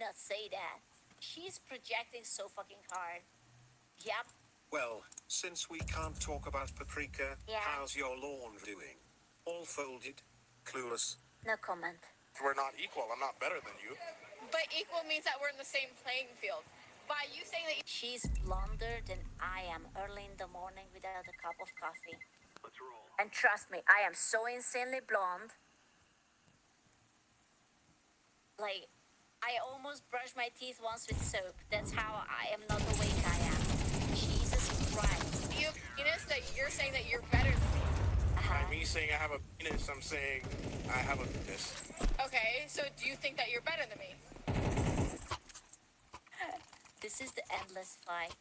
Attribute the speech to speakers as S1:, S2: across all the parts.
S1: not say that? She's projecting so fucking hard. Yep.
S2: Well, since we can't talk about Paprika,
S1: Yeah.
S2: how's your lawn doing? All folded? Clueless?
S1: No comment.
S3: We're not equal. I'm not better than you.
S4: But equal means that we're in the same playing field. By you saying that
S1: She's blonder than I am early in the morning without a cup of coffee.
S2: Let's roll.
S1: And trust me, I am so insanely blonde. Like, I almost brushed my teeth once with soap. That's how I am not awake I am. Jesus Christ.
S4: you have a penis, that you're saying that you're better than me.
S3: By me saying I have a penis, I'm saying I have a penis.
S4: Okay, so do you think that you're better than me?
S1: This is the endless fight.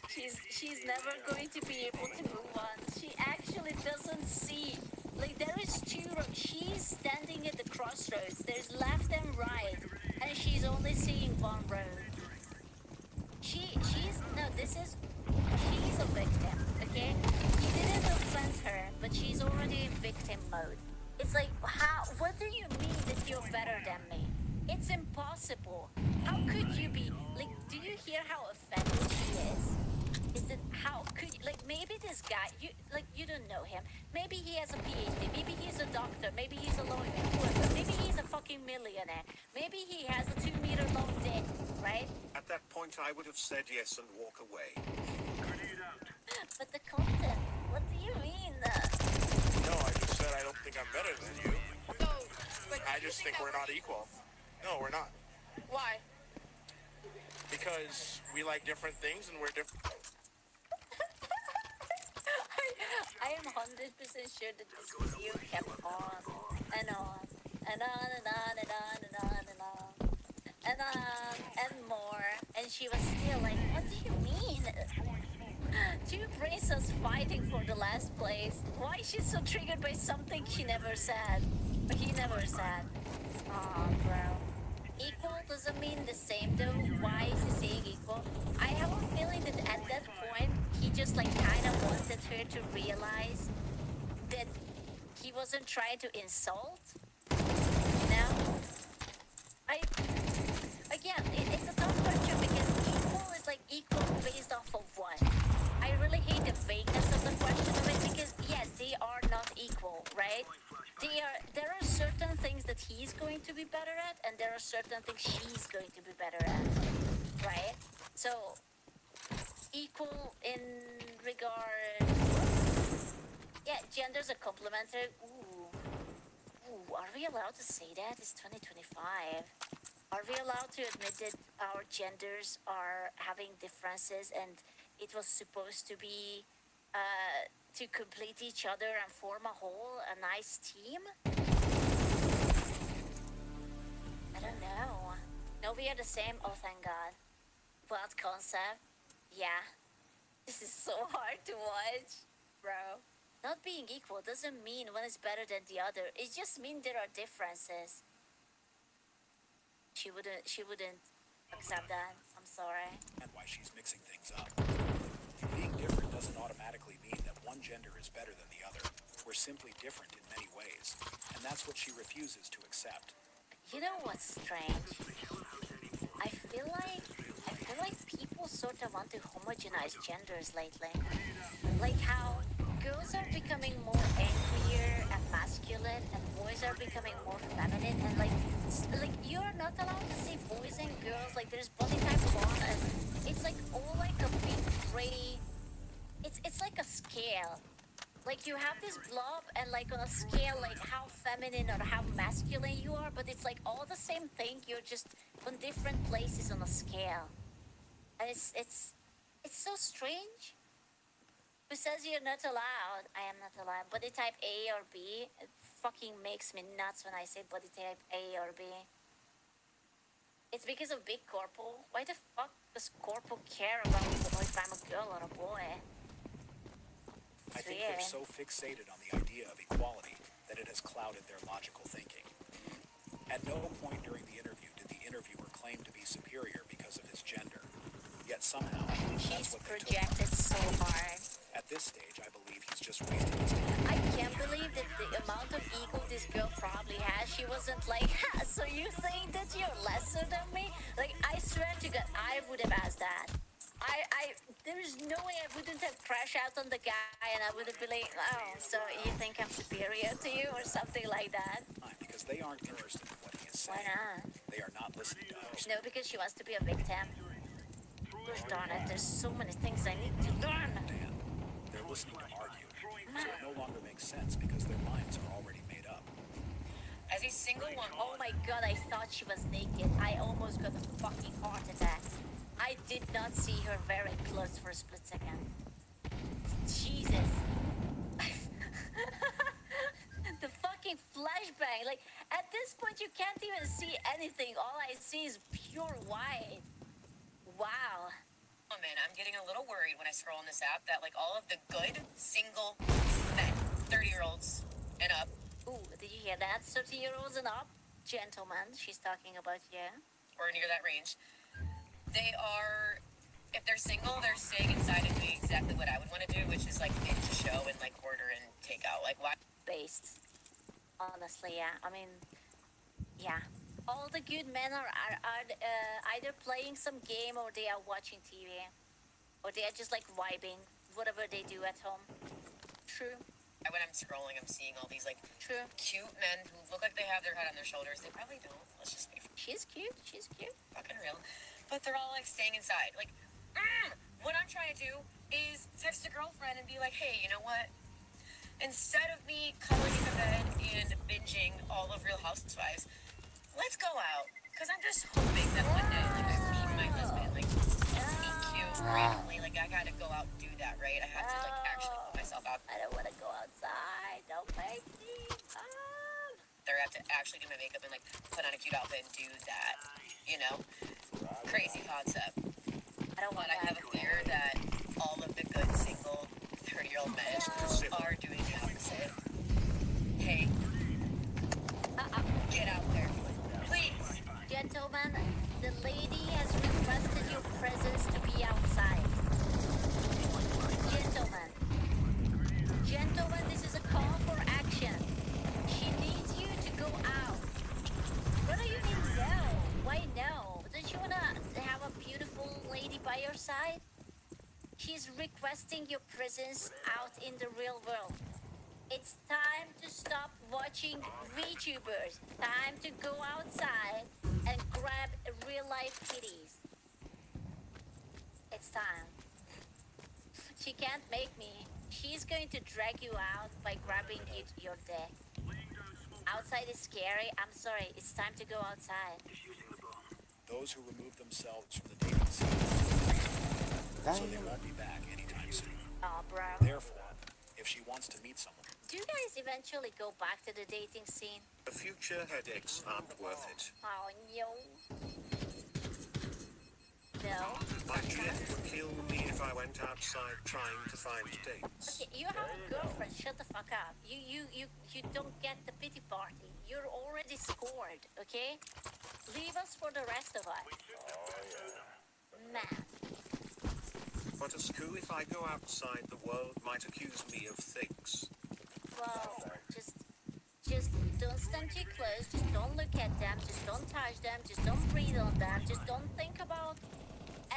S1: She's never going to be able to move on. She actually doesn't see. Like, there is two roads. She's standing at the crossroads. There's left and right, and she's only seeing one road. She's a victim, okay? He didn't offend her, but she's already in victim mode. It's like, what do you mean that you're better than me? It's impossible. How could you be, like, do you hear how offended she is? Is that, how could you, like, maybe this guy, you don't know him. Maybe he has a PhD, maybe he's a doctor, maybe he's a lawyer, whoever. Maybe he's a fucking millionaire.Maybe he has a 2 meter long dick, right?
S2: At that point, I would have said yes and walk away.
S1: But the content, what do you mean?
S3: No, I just said I don't think I'm better than you.
S4: So, but
S3: I just think we're not equal. No, we're not.
S4: Why?
S3: Because we like different things and we're different.
S1: I am 100% sure that this video kept on and on and on and on and on and on and on and on and more, and she was still like, what do you mean? Two braces fighting for the last place. Why is she so triggered by something she never said? Or he never said. Oh, bro. Equal doesn't mean the same though. Why is he saying equal? I have a feeling that at that point, he just like kind of wanted her to realize that he wasn't trying to insult. No? It's a tough question because equal is like equal based off of what? I really hate the vagueness of the question of it because yes, they are not equal, right? There are certain things that he's going to be better at, and there are certain things she's going to be better at, right? So, equal in regard, yeah, genders are complementary. Ooh, are we allowed to say that? It's 2025. Are we allowed to admit that our genders are having differences and it was supposed to be to complete each other and form a whole, a nice team? I don't know. No, we are the same. Oh, thank God. What concept? Yeah. This is so hard to watch, bro. Not being equal doesn't mean one is better than the other. It just means there are differences. She wouldn't accept that. I'm sorry.
S5: And why she's mixing things up. Being different doesn't automatically mean that one gender is better than the other. We're simply different in many ways, and that's what she refuses to accept.
S1: You know what's strange? I feel like people sort of want to homogenize genders lately. Like how girls are becoming more angrier and masculine, and boys are becoming more feminine, and like you're not allowed to see boys and girls. Like there's body type 1, and it's like all like a big gray. It's like a scale. Like you have this blob, and like on a scale, like how feminine or how masculine you are, but it's like all the same thing. You're just on different places on a scale, and it's so strange. Who says you're not allowed? I am not allowed. Body type A or B? It fucking makes me nuts when I say body type A or B. It's because of big corporal. Why the fuck does corporal care about if I'm a girl or a boy?
S5: I think they're so fixated on the idea of equality that it has clouded their logical thinking. At no point during the interview did the interviewer claim to be superior because of his gender. Yet somehow,
S1: she's projected so hard.
S5: At this stage, I believe he's just wasting his time.
S1: I can't believe that the amount of ego this girl probably has. She wasn't like, ha, So you think that you're lesser than me? Like, I swear to God, I would have asked that. There is no way I wouldn't have crashed out on the guy and I would have been like, oh, so you think I'm superior to you or something like that?
S5: Because they aren't interested in what he is
S1: Why
S5: saying.
S1: not?
S5: They are not listening to us.
S1: No, because she wants to be a victim. Gosh darn it, there's so many things I need to learn.
S5: Dan, they're listening to argue. So it no longer makes sense because their minds are already made up.
S6: As a single woman,
S1: Oh my God, I thought she was naked. I almost got a fucking heart attack. I did not see her very close for a split second. Jesus. The fucking flashbang. Like, at this point, you can't even see anything. All I see is pure white. Wow.
S6: I'm getting a little worried when I scroll on this app that like all of the good single men, 30-year-olds and up,
S1: Ooh, did you hear that? 30-year-olds and up? Gentlemen, she's talking about, yeah.
S6: or near that range, they are, if they're single, they're staying inside and doing exactly what I would want to do, which is like binge a show and like order and take out. Like why?
S1: Based. Honestly, yeah. I mean, yeah. All the good men are either playing some game or they are watching TV. Or they are just like vibing, whatever they do at home. True.
S6: When I'm scrolling, I'm seeing all these like
S1: True.
S6: cute men who look like they have their head on their shoulders. They probably don't. Let's just be
S1: She's cute. She's cute.
S6: fucking real. But they're all like staying inside. Like, what I'm trying to do is text a girlfriend and be like, hey, you know what? Instead of me cuddling in the bed and binging all of Real Housewives, let's go out. Because I'm just hoping that one day, like, I meet my husband, like, meet cute randomly. Like, I gotta go out and do that, right? I have to, like, actually put myself out
S1: I don't want to go outside. Don't make me.
S6: there. I have to actually do my makeup and, like, put on a cute outfit and do that. You know? Crazy concept.
S1: I don't want
S6: But I have a fear that all of the good single 30-year-old men are doing the opposite. Hey, get out there. Please.
S1: Gentlemen, the lady has requested your presence to be outside. Gentlemen. Gentlemen, this is a call for action. She needs you to go out. What do you mean no? Why no? Don't you wanna have a beautiful lady by your side? She's requesting your presence out in the real world. It's time to stop watching VTubers. Time to go outside and grab real life kitties. It's time. She can't make me. She's going to drag you out by grabbing your dick. Outside is scary. I'm sorry. It's time to go outside.
S5: Those who remove themselves from the dating scene, so they won't be back anytime soon.
S1: Oh, bro.
S5: Therefore, if she wants to meet someone,
S1: Do you guys eventually go back to the dating scene?
S2: The future headaches aren't worth it.
S1: Oh, no. No.
S2: My GF would kill me if I went outside trying to find dates.
S1: Okay, you have a girlfriend. Shut the fuck up. You don't get the pity party. You're already scored, okay? Leave us for the rest of us. Man.
S2: But a screw if I go outside, the world might accuse me of things.
S1: Well, just don't stand too close. Just don't look at them. Just don't touch them. Just don't breathe on them. Just don't think about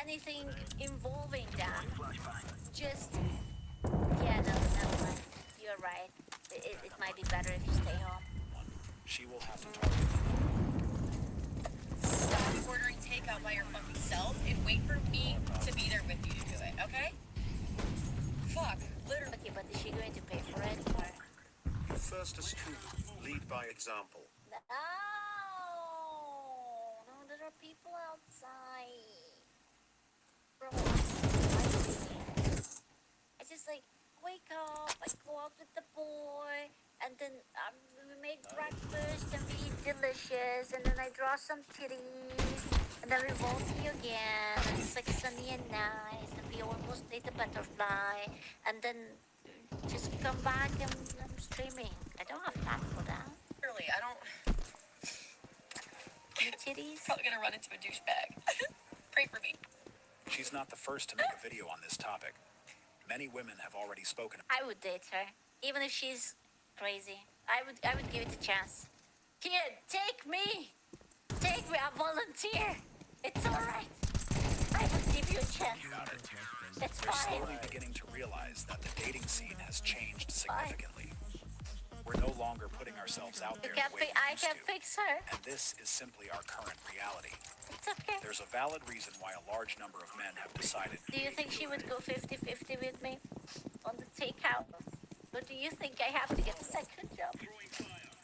S1: anything involving them. Just, yeah, no, never mind. You're right. It might be better if you stay home.
S5: she will have to target them.
S6: Stop ordering takeout by your fucking self and wait for me to be there with you to do it, okay? Fuck, literally.
S1: Okay, but is she going to pay for it or?
S2: First a screw, lead by example.
S1: No, there are people outside. Bro, I just like wake up, I go out with the boy, and then we make breakfast and we eat delicious, and then I draw some titties, and then we won't see again, and it's like sunny and nice, and we almost ate a butterfly, and then just come back and I'm streaming. I don't have time for that.
S6: Literally, I don't.
S1: Titties?
S6: Probably gonna run into a douchebag. Pray for me.
S5: She's not the first to make a video on this topic. Many women have already spoken.
S1: I would date her, even if she's crazy. I would give it a chance. Kid, take me! Take me, I'll volunteer. It's alright. I will give you a chance. It's
S5: We're
S1: fine.
S5: slowly beginning to realize that the dating scene has changed
S1: Fine.
S5: significantly. We're no longer putting ourselves out there the way we
S1: I
S5: used
S1: can
S5: to.
S1: fix her.
S5: And this is simply our current reality.
S1: It's okay.
S5: There's a valid reason why a large number of men have decided.
S1: Do you think she would go 50-50 with me on the takeout? Or do you think I have to get a second job?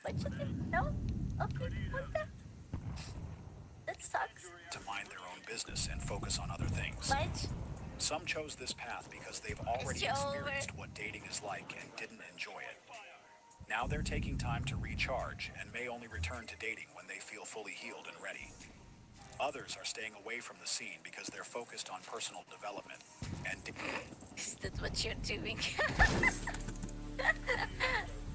S1: What you think? No? Okay, okay. That sucks.
S5: To mind their own business and focus on other things.
S1: But
S5: Some chose this path because they've already
S1: It's over.
S5: experienced what dating is like and didn't enjoy it. Now they're taking time to recharge and may only return to dating when they feel fully healed and ready. Others are staying away from the scene because they're focused on personal development and
S1: is that what you're doing?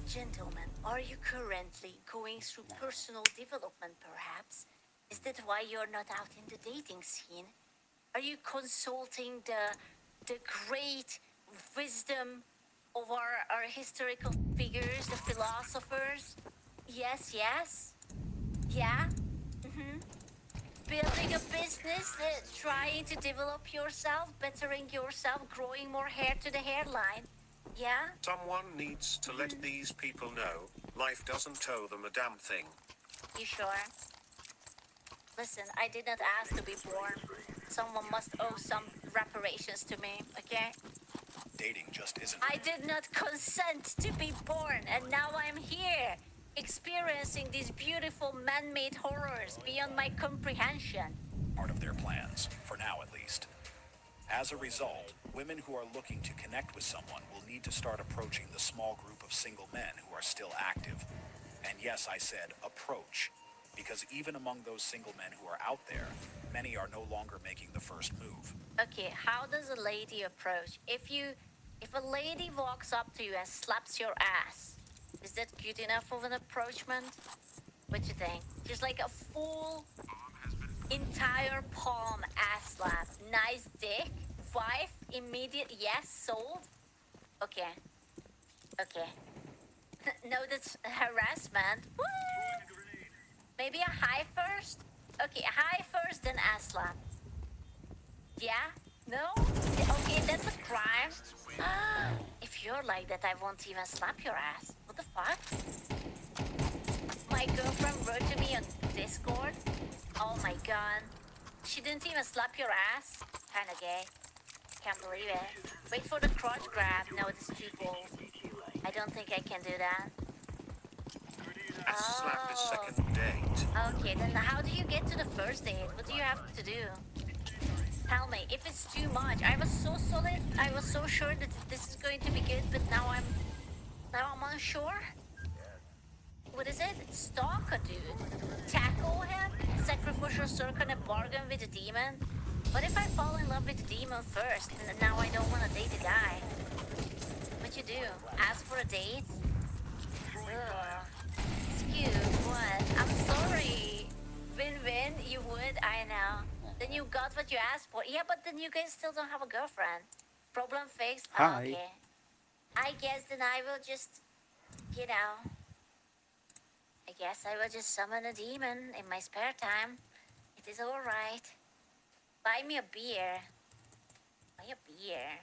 S1: Gentlemen, are you currently going through personal development perhaps? Is that why you're not out in the dating scene? Are you consulting the great wisdom of our historical figures, the philosophers? Yes, yes. Yeah? Building a business, trying to develop yourself, bettering yourself, growing more hair to the hairline. Yeah?
S2: Someone needs to let these people know life doesn't owe them a damn thing.
S1: You sure? Listen, I did not ask to be born. Someone must owe some reparations to me, okay?
S5: dating just isn't
S1: I did not consent to be born, and now I'm here, experiencing these beautiful man-made horrors beyond my comprehension.
S5: part of their plans, for now at least. As a result, women who are looking to connect with someone will need to start approaching the small group of single men who are still active. And yes, I said approach, because even among those single men who are out there, many are no longer making the first move.
S1: Okay, how does a lady approach? If a lady walks up to you and slaps your ass, is that good enough of an approachment? What you think? Just like a full entire palm ass slap. Nice dick. Wife, immediate yes, sold. Okay. Okay. No, that's harassment. What? Maybe a high first? Okay, a high first, then ass slap. Yeah? No? Okay, that's a crime. If you're like that, I won't even slap your ass. What the fuck? My girlfriend wrote to me on Discord. Oh my god. She didn't even slap your ass? Kinda gay. Can't believe it. Wait for the crotch grab. No, it's too bold. I don't think I can do that.
S2: That's slap his
S1: Oh.
S2: second date.
S1: Okay, then how do you get to the first date? What do you have to do? Tell me, if it's too much. I was so solid. I was so sure that this is going to be good, but now I'm unsure. What is it? Stalk a dude. Tackle him? Sacrificial circle and bargain with the demon? What if I fall in love with the demon first, and now I don't want to date the guy? What you do? Ask for a date? Ugh. Excuse what? I'm sorry. Win-win, you would, I know. Then you got what you asked for. Yeah, but then you guys still don't have a girlfriend. Problem fixed?
S7: Hi.
S1: Okay. I guess then I will just, I guess I will just summon a demon in my spare time. It is alright. Buy me a beer. Buy a beer.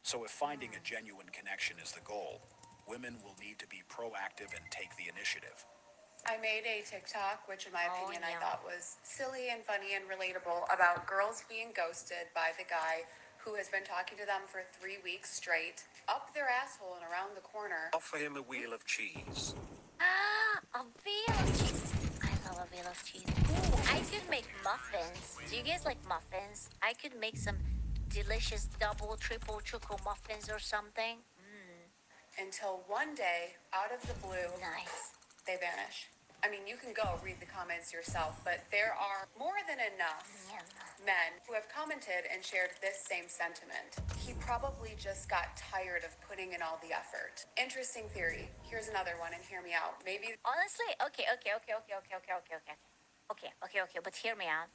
S5: So if finding a genuine connection is the goal, women will need to be proactive and take the initiative.
S8: I made a TikTok, which in my
S1: Oh,
S8: opinion I
S1: no.
S8: thought was silly and funny and relatable, about girls being ghosted by the guy who has been talking to them for 3 weeks straight, up their asshole and around the corner.
S2: Offer him a wheel of cheese.
S1: A wheel of cheese. I love a wheel of cheese. Ooh, I could make muffins. Do you guys like muffins? I could make some delicious double, triple choco muffins or something.
S8: Until one day, out of the blue,
S1: Nice.
S8: they vanish. I mean, you can go read the comments yourself, but there are more than enough men who have commented and shared this same sentiment. He probably just got tired of putting in all the effort. Interesting theory. Here's another one, and hear me out. Maybe
S1: Honestly, okay. But hear me out.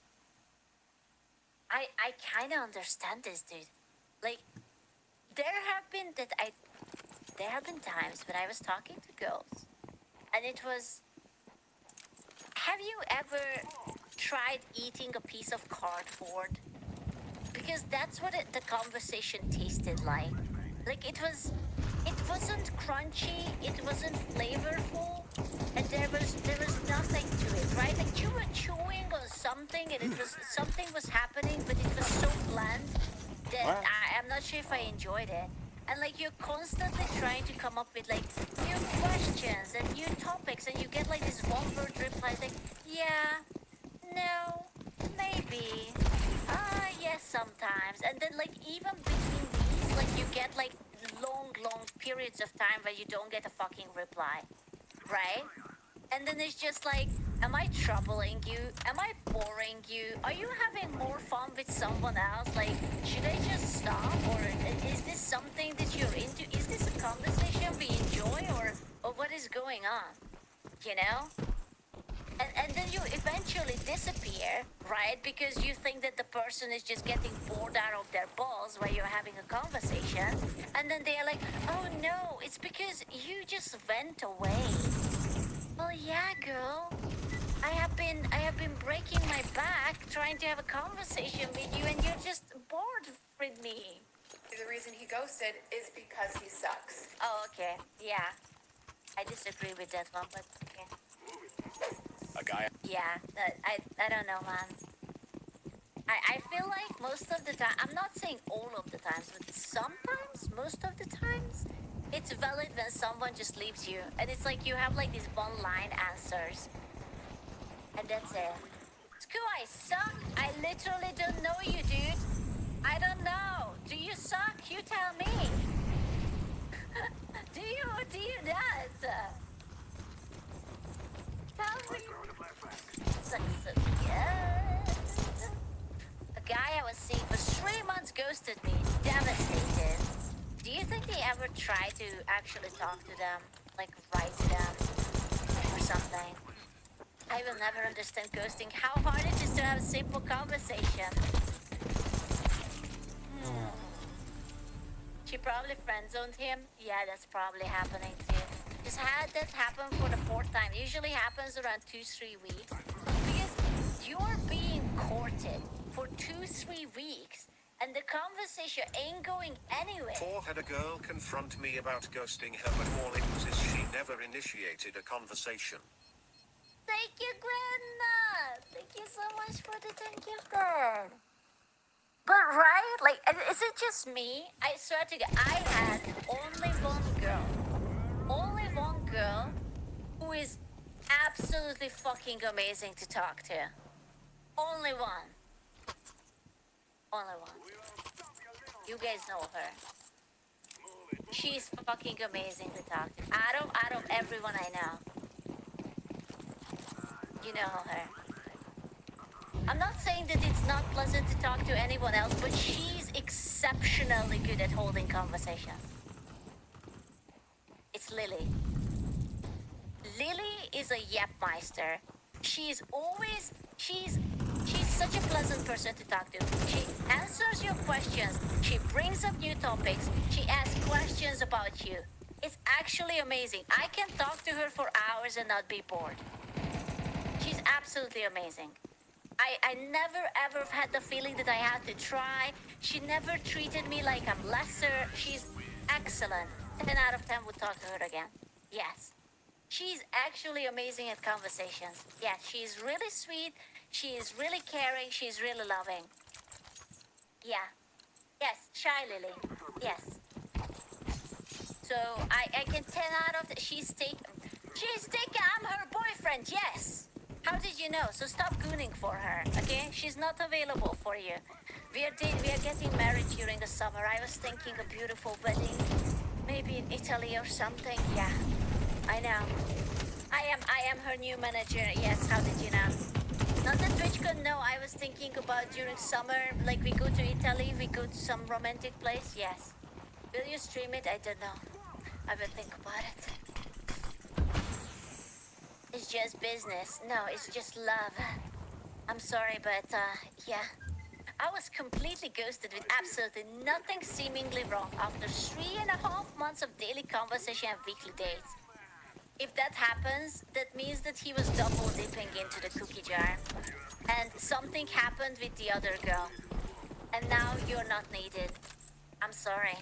S1: I kind of understand this, dude. Like, there have been times when I was talking to girls, and it was have you ever tried eating a piece of cardboard? Because that's what the conversation tasted like. Like it wasn't crunchy, it wasn't flavorful, and there was nothing to it, right? Like you were chewing on something, and something was happening, but it was so bland that I'm not sure if I enjoyed it. And like you're constantly trying to come up with like new questions and new topics, and you get like this one-word replies like, yeah, no, maybe. Yes, sometimes. And then, like, even between these, like, you get, like, long periods of time where you don't get a fucking reply, right? And then it's just like, am I troubling you? Am I boring you? Are you having more fun with someone else? Like, should I just stop? Or is this something that you're into? Is this a conversation we enjoy? Or what is going on? You know? And then you eventually disappear, right? Because you think that the person is just getting bored out of their balls while you're having a conversation. And then they're like, oh no, it's because you just went away. Well, yeah, girl. I have been breaking my back trying to have a conversation with you, and you're just bored with me.
S8: The reason he ghosted is because he sucks.
S1: Oh, okay. Yeah. I disagree with that one, but okay.
S5: A guy.
S1: Yeah, I don't know, man. I feel like most of the time, I'm not saying all of the times, but sometimes, most of the times, it's valid when someone just leaves you. And it's like you have like these one-line answers. And that's it. Screw, I suck. I literally don't know you, dude. I don't know. Do you suck? You tell me. Do you not? Tell me. Yeah. A guy I was seeing for 3 months ghosted me. Devastated. Do you think they ever try to actually talk to them? Like write to them? Or something? I will never understand ghosting. How hard it is to have a simple conversation. She probably friend-zoned him. Yeah, that's probably happening too. Just had that happen for the 4th time. Usually happens around 2-3 weeks. Because you're being courted for 2-3 weeks, and the conversation ain't going anywhere.
S2: 4 had a girl confront me about ghosting her, but all it was is she never initiated a conversation.
S1: Thank you, Grandma. Thank you so much for the thank you, girl. But right, like, is it just me? I swear to God, I had only one girl who is absolutely fucking amazing to talk to. Only one. Only one. You guys know her. She's fucking amazing to talk to. Out of everyone I know. You know her. I'm not saying that it's not pleasant to talk to anyone else, but she's exceptionally good at holding conversations. It's Lily. Lily is a yapmeister. She's such a pleasant person to talk to. She answers your questions. She brings up new topics. She asks questions about you. It's actually amazing. I can talk to her for hours and not be bored. She's absolutely amazing. I never ever had the feeling that I had to try. She never treated me like I'm lesser. She's excellent. 10 out of 10 would talk to her again. Yes. She's actually amazing at conversations. Yeah, she's really sweet. She is really caring. She's really loving. Yeah. Yes, shy Lily. Yes. So I can 10 out of she's taken. I'm her boyfriend. Yes. How did you know? So stop gooning for her, okay? She's not available for you. We are getting married during the summer. I was thinking a beautiful wedding, maybe in Italy or something. Yeah, I know. I am her new manager. Yes. How did you know? Not that TwitchCon. No, I was thinking about during summer, like we go to Italy, we go to some romantic place. Yes. Will you stream it? I don't know. I will think about it. It's just business. No, it's just love. I'm sorry, but, yeah. I was completely ghosted with absolutely nothing seemingly wrong after 3.5 months of daily conversation and weekly dates. If that happens, that means that he was double dipping into the cookie jar. And something happened with the other girl. And now you're not needed. I'm sorry.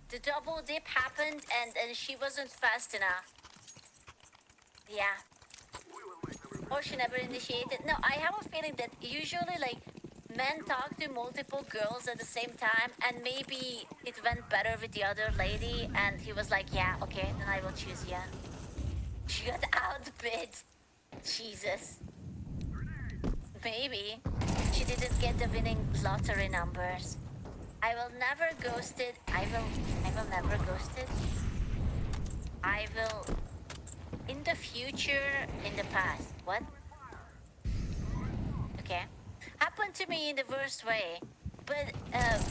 S1: The double dip happened and she wasn't fast enough. Yeah. Or she never initiated. No, I have a feeling that usually, like, men talk to multiple girls at the same time, and maybe it went better with the other lady, and he was like, yeah, okay, then I will choose you. She got outbid. Jesus. Maybe. She didn't get the winning lottery numbers. I will never ghost it. I will never ghost it. I will in the future, in the past. What? Okay. Happened to me in the worst way. But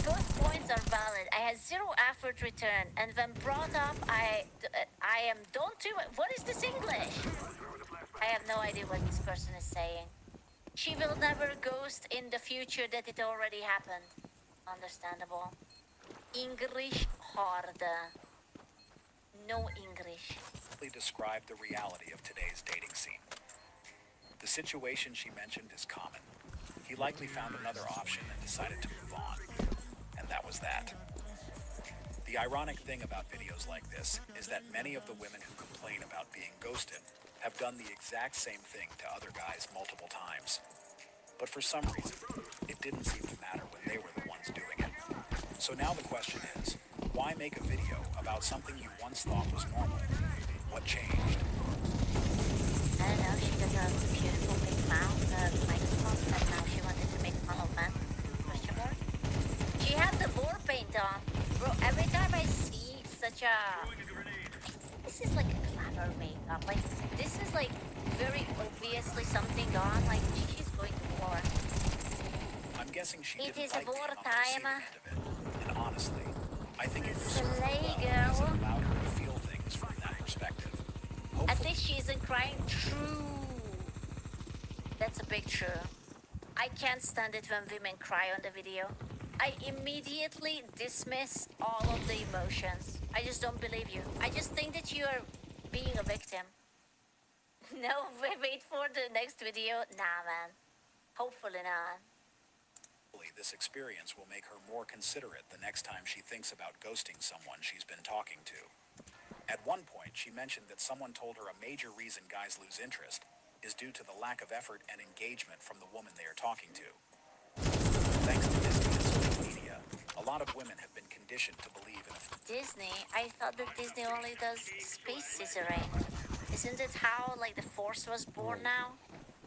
S1: both points are valid. I had zero effort return, and when brought up, I am don't do it. What is this English? I have no idea what this person is saying. She will never ghost in the future that it already happened. Understandable. English hard. No English.
S5: Describe the reality of today's dating scene. The situation she mentioned is common. He likely found another option and decided to move on. And that was that. The ironic thing about videos like this is that many of the women who complain about being ghosted have done the exact same thing to other guys multiple times. But for some reason, it didn't seem to matter when they were the ones doing it. So now the question is, why make a video about something you once thought was normal? What changed?
S1: I don't know, she got a beautiful big mouth, microphone, and now she wanted to make fun of men. Question mark? She had the war paint on. Bro, every time I see such a... This is like a glamour makeup. Like, this is like very obviously something on. Like, she's going to war.
S5: I'm guessing she
S1: It
S5: didn't
S1: is
S5: like being on the
S1: wartime.
S5: receiving end of it. And honestly, I think it was
S1: Slay
S5: served her well
S1: girl.
S5: because it allowed her to feel things from that perspective.
S1: At
S5: Hopefully,
S1: least she isn't crying. True. That's a big true. I can't stand it when women cry on the video. I immediately dismiss all of the emotions. I just don't believe you. I just think that you are being a victim. No, wait for the next video. Nah, man. Hopefully not.
S5: this experience will make her more considerate the next time she thinks about ghosting someone she's been talking to. At one point, she mentioned that someone told her a major reason guys lose interest is due to the lack of effort and engagement from the woman they are talking to. Thanks to Disney and social media, a lot of women have been conditioned to believe in
S1: Disney? I thought that Disney only does space scissoring. Isn't it how, like, the Force was born now?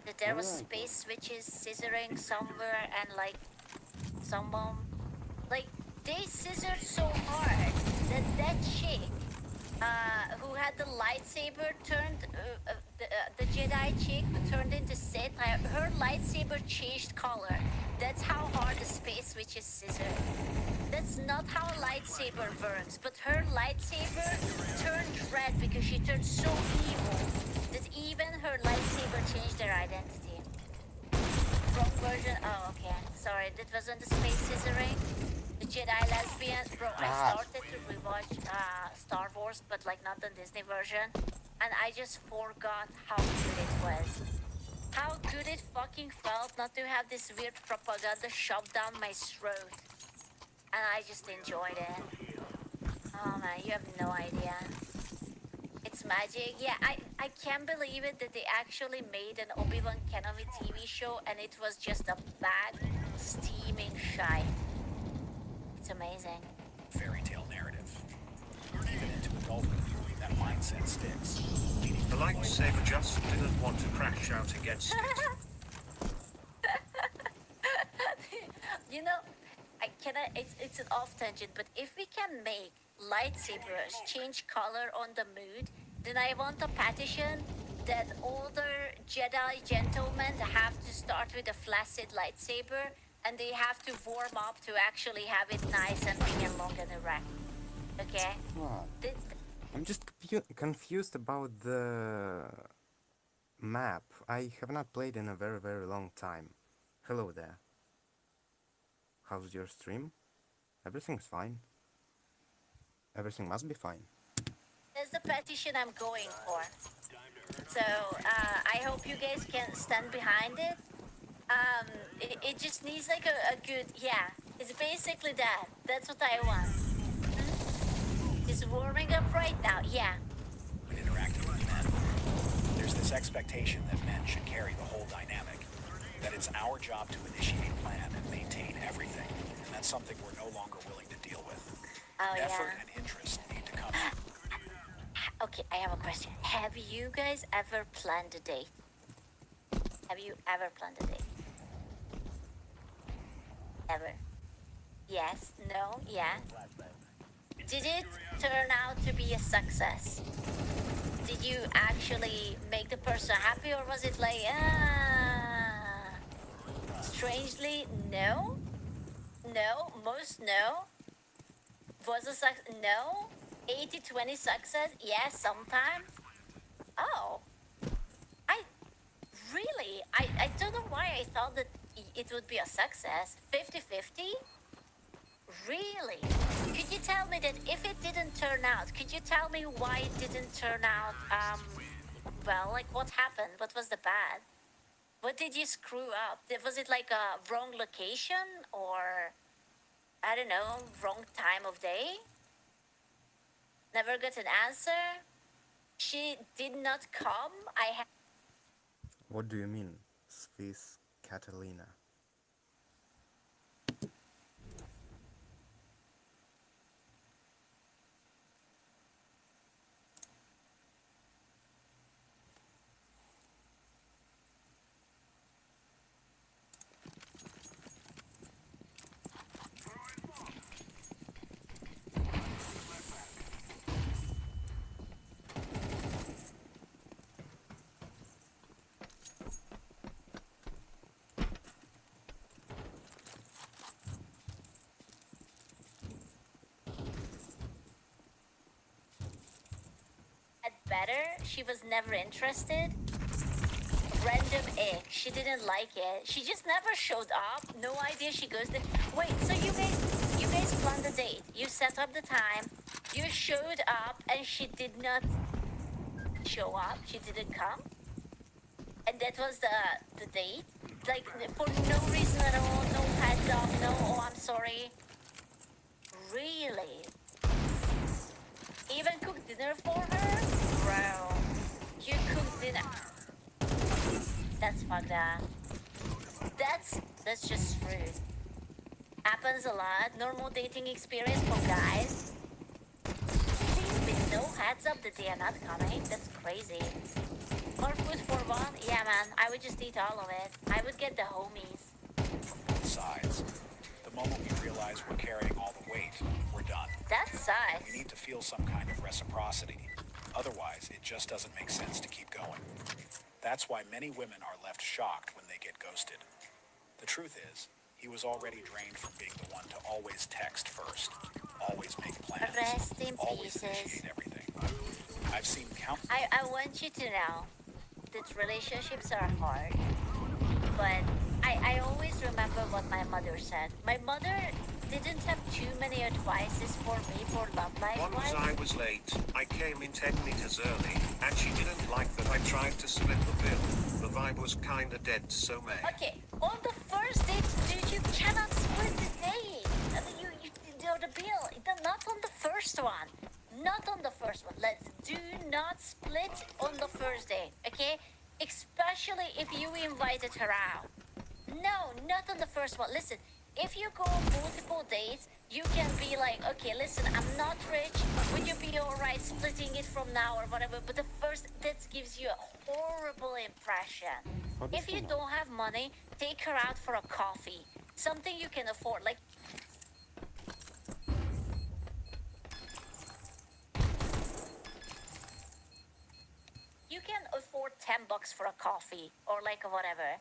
S1: That there was space witches scissoring somewhere and, like, someone... Like, they scissored so hard that that chick who had the lightsaber turned the Jedi chick who turned into Sith. Her lightsaber changed color. That's how hard the space witches scissored. That's not how a lightsaber works. But her lightsaber turned red because she turned so evil that even her lightsaber changed their identity. Wrong version. Oh, okay. Sorry, that wasn't the space scissoring. The Jedi lesbians, bro. I started to rewatch Star Wars, but like not the Disney version, and I just forgot how good it was. How good it fucking felt not to have this weird propaganda shoved down my throat, and I just enjoyed it. Oh man, you have no idea. It's magic. Yeah, I can't believe it that they actually made an Obi-Wan Kenobi TV show, and it was just a bag steaming shite. It's amazing.
S5: fairy tale narrative. Even into adulthood, that mindset sticks.
S2: The lightsaber just didn't want to crash out against it.
S1: You know, it's an off tangent, but if we can make lightsabers change color on the mood, then I want a petition that older Jedi gentlemen have to start with a flaccid lightsaber, and they have to warm up to actually have it nice and big and long and erect. Okay?
S7: What?
S1: Th-
S7: I'm just confused about the map. I have not played in a very, very long time. Hello there. How's your stream? Everything's fine. Everything must be fine.
S1: That's the petition I'm going for. So I hope you guys can stand behind it. It just needs like a good, yeah. It's basically that. That's what I want. It's warming up right now. Yeah.
S5: When interacting with men, there's this expectation that men should carry the whole dynamic, that it's our job to initiate, plan, and maintain everything, and that's something we're no longer willing to deal with.
S1: Oh
S5: Effort
S1: yeah.
S5: and interest need to come from.
S1: Okay, I have a question. Have you guys ever planned a date? Have you ever planned a date? Ever? Yes? No? Yeah? Did it turn out to be a success? Did you actually make the person happy, or was it like, strangely, no? No? Most no? Was a success? No? 80-20 success? Yes, sometimes. Oh, I really, I don't know why I thought that it would be a success. 50-50? Really? Could you tell me that if it didn't turn out, could you tell me why it didn't turn out? Well, like what happened? What was the bad? What did you screw up? Was it like a wrong location, or I don't know, wrong time of day? Never got an answer? She did not come?
S7: What do you mean, Swiss Catalina?
S1: Had better. She was never interested. Random egg. She didn't like it. She just never showed up. No idea she goes there. Wait, so you guys planned the date. You set up the time. You showed up and she did not show up. She didn't come. And that was the date. Like for no reason at all. No heads up. No. Oh, I'm sorry. Really? Even cooked dinner for her? Bro, you cooked dinner. That's fucked up. That's just rude. Happens a lot. Normal dating experience for guys. With no heads up that they are not coming. That's crazy. More food for one? Yeah, man. I would just eat all of it. I would get the homies.
S5: From both sides. The moment we realize we're carrying all the weight, we're done.
S1: That
S5: We
S1: sucks.
S5: need to feel some kind of reciprocity. Otherwise, it just doesn't make sense to keep going. That's why many women are left shocked when they get ghosted. The truth is, he was already drained from being the one to always text first, always make plans,
S1: Rest in
S5: always
S1: pieces.
S5: initiate everything. I've seen countless.
S1: I want you to know that relationships are hard. But I always remember what my mother said. My mother didn't have too many advices for me for love life.
S2: Once I was late, I came in 10 meters early, and she didn't like that I tried to split the bill. The vibe was kinda dead, so meh.
S1: Okay, on the first date, dude, you cannot split the date. I mean, you do the bill. Not on the first one. Not on the first one. Let's do not split on the first date, okay? Especially if you invited her out. No, not on the first one. Listen, if you go on multiple dates, you can be like, okay, listen, I'm not rich. Would you be alright splitting it from now or whatever? But the first, that gives you a horrible impression. If you don't have money, take her out for a coffee. Something you can afford. Like, you can afford $10 for a coffee or like whatever.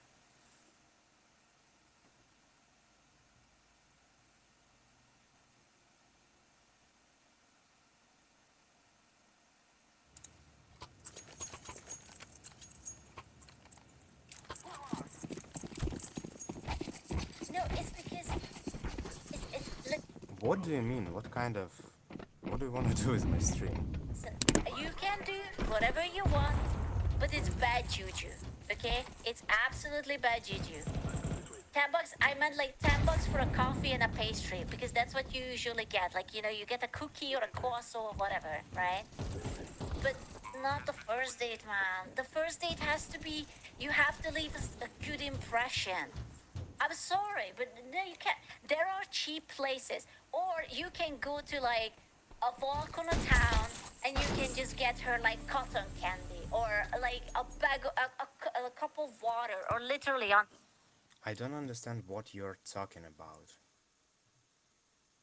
S1: No, it's because it's look,
S7: What do you mean? What do you want to do with my stream?
S1: listen, whatever you want, but it's bad juju, okay? It's absolutely bad juju. $10, I meant like $10 for a coffee and a pastry, because that's what you usually get. Like, you know, you get a cookie or a croissant or whatever, right? But not the first date, man. The first date has to be, you have to leave a good impression. I'm sorry, but no, you can't. There are cheap places, or you can go to like a walk on a town and you can just get her like cotton candy or like a bag, a cup of water, or literally on.
S7: I don't understand what you're talking about.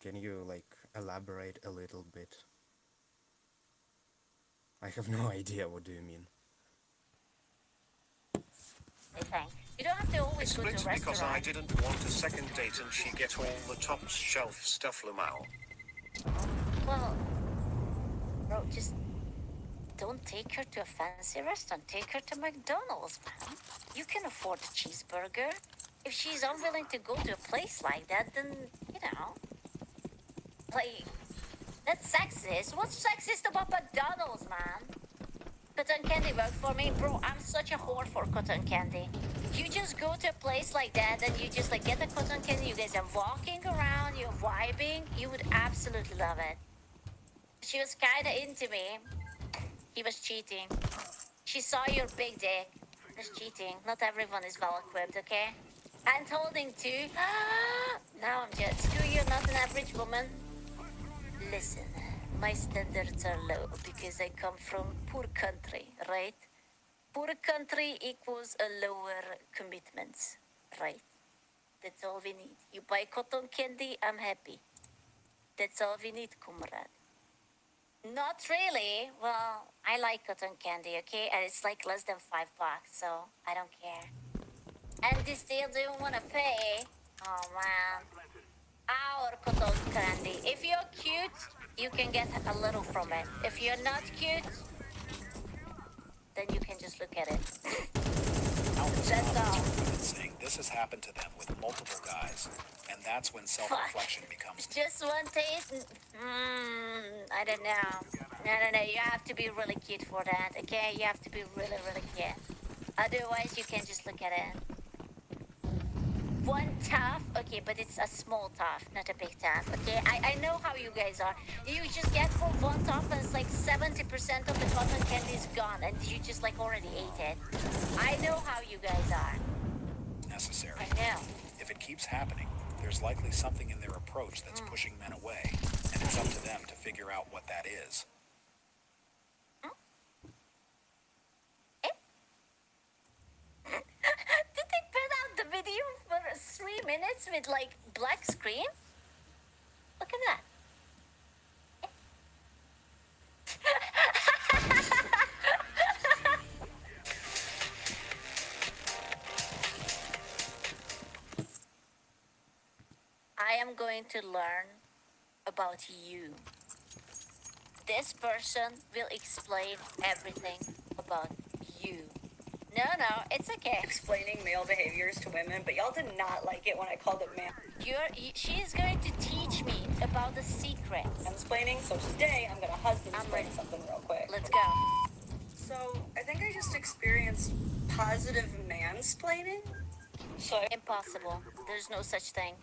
S7: Can you, like, elaborate a little bit? I have no idea, what do you mean?
S1: Thing. You don't have to
S2: I
S1: always go to a
S2: split because I
S1: restaurant.
S2: didn't want a second date and she get all the top shelf stuff, Lamau.
S1: Well, bro, just don't take her to a fancy restaurant. Take her to McDonald's, man. You can afford a cheeseburger. If she's unwilling to go to a place like that, then, you know, like, that's sexist. What's sexist about McDonald's, man? Cotton candy worked for me, bro. I'm such a whore for cotton candy. You just go to a place like that and you just like get the cotton candy. You guys are walking around, you're vibing. You would absolutely love it. She was kinda into me. He was cheating. She saw your big dick. That's cheating. Not everyone is well equipped, okay? And holding too. Now I'm just. Screw you, not an average woman. Listen, my standards are low because I come from poor country, right? Poor country equals a lower commitments, right? That's all we need. You buy cotton candy, I'm happy. That's all we need, comrade. Not really. Well, I like cotton candy, okay? And it's like less than $5, so I don't care. And they still don't want to pay. Oh man. Our cotton candy. If you're cute, you can get a little from it. If you're not cute, then you can just look at it.
S5: Countless
S1: That's
S5: comments
S1: all.
S5: are women saying this has happened to them with multiple guys, and that's when self-reflection becomes.
S1: Just one taste? I don't know. No. You have to be really cute for that, okay? You have to be really, really cute. Otherwise, you can just look at it. One tough, okay, but it's a small tough, not a big tough, okay? I know how you guys are. You just get for one tough and it's like 70% of the cotton candy is gone and you just like already ate it. I know how you guys are.
S5: Necessary.
S1: I know.
S5: If it keeps happening, there's likely something in their approach that's pushing men away, and it's up to them to figure out what that is.
S1: Did they put out the video for 3 minutes with like black screen? Look at that. I am going to learn about you. This person will explain everything about you. No, it's okay.
S9: Explaining male behaviors to women, but y'all did not like it when I called it
S1: She is going to teach me about the secrets.
S9: mansplaining. So today I'm gonna husband-splain something real quick.
S1: Let's go.
S9: So I think I just experienced positive mansplaining. So
S1: Impossible. There's no such thing.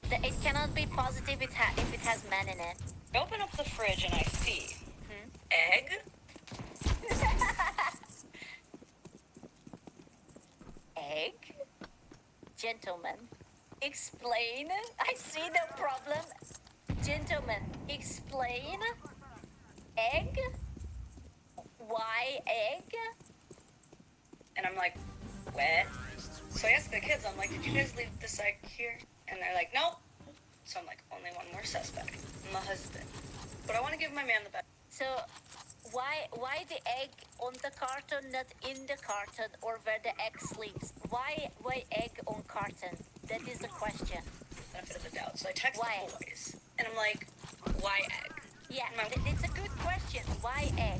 S1: It cannot be positive if it has men in it.
S9: I open up the fridge and I see egg,
S1: Egg? Gentlemen, explain. I see no problem. Gentlemen, explain. Egg? Why egg?
S9: and I'm like, what? So I asked the kids, I'm like, did you guys leave this egg here? And they're like, nope. So I'm like, only one more suspect, my husband. But I want to give my man the best.
S1: So, why the egg on the carton, not in the carton, or where the egg sleeps? Why egg on carton? That is the question.
S9: Benefit of the doubt. So I text
S1: Why?
S9: the boys, and I'm like, why egg?
S1: Yeah, it's a good question. Why egg?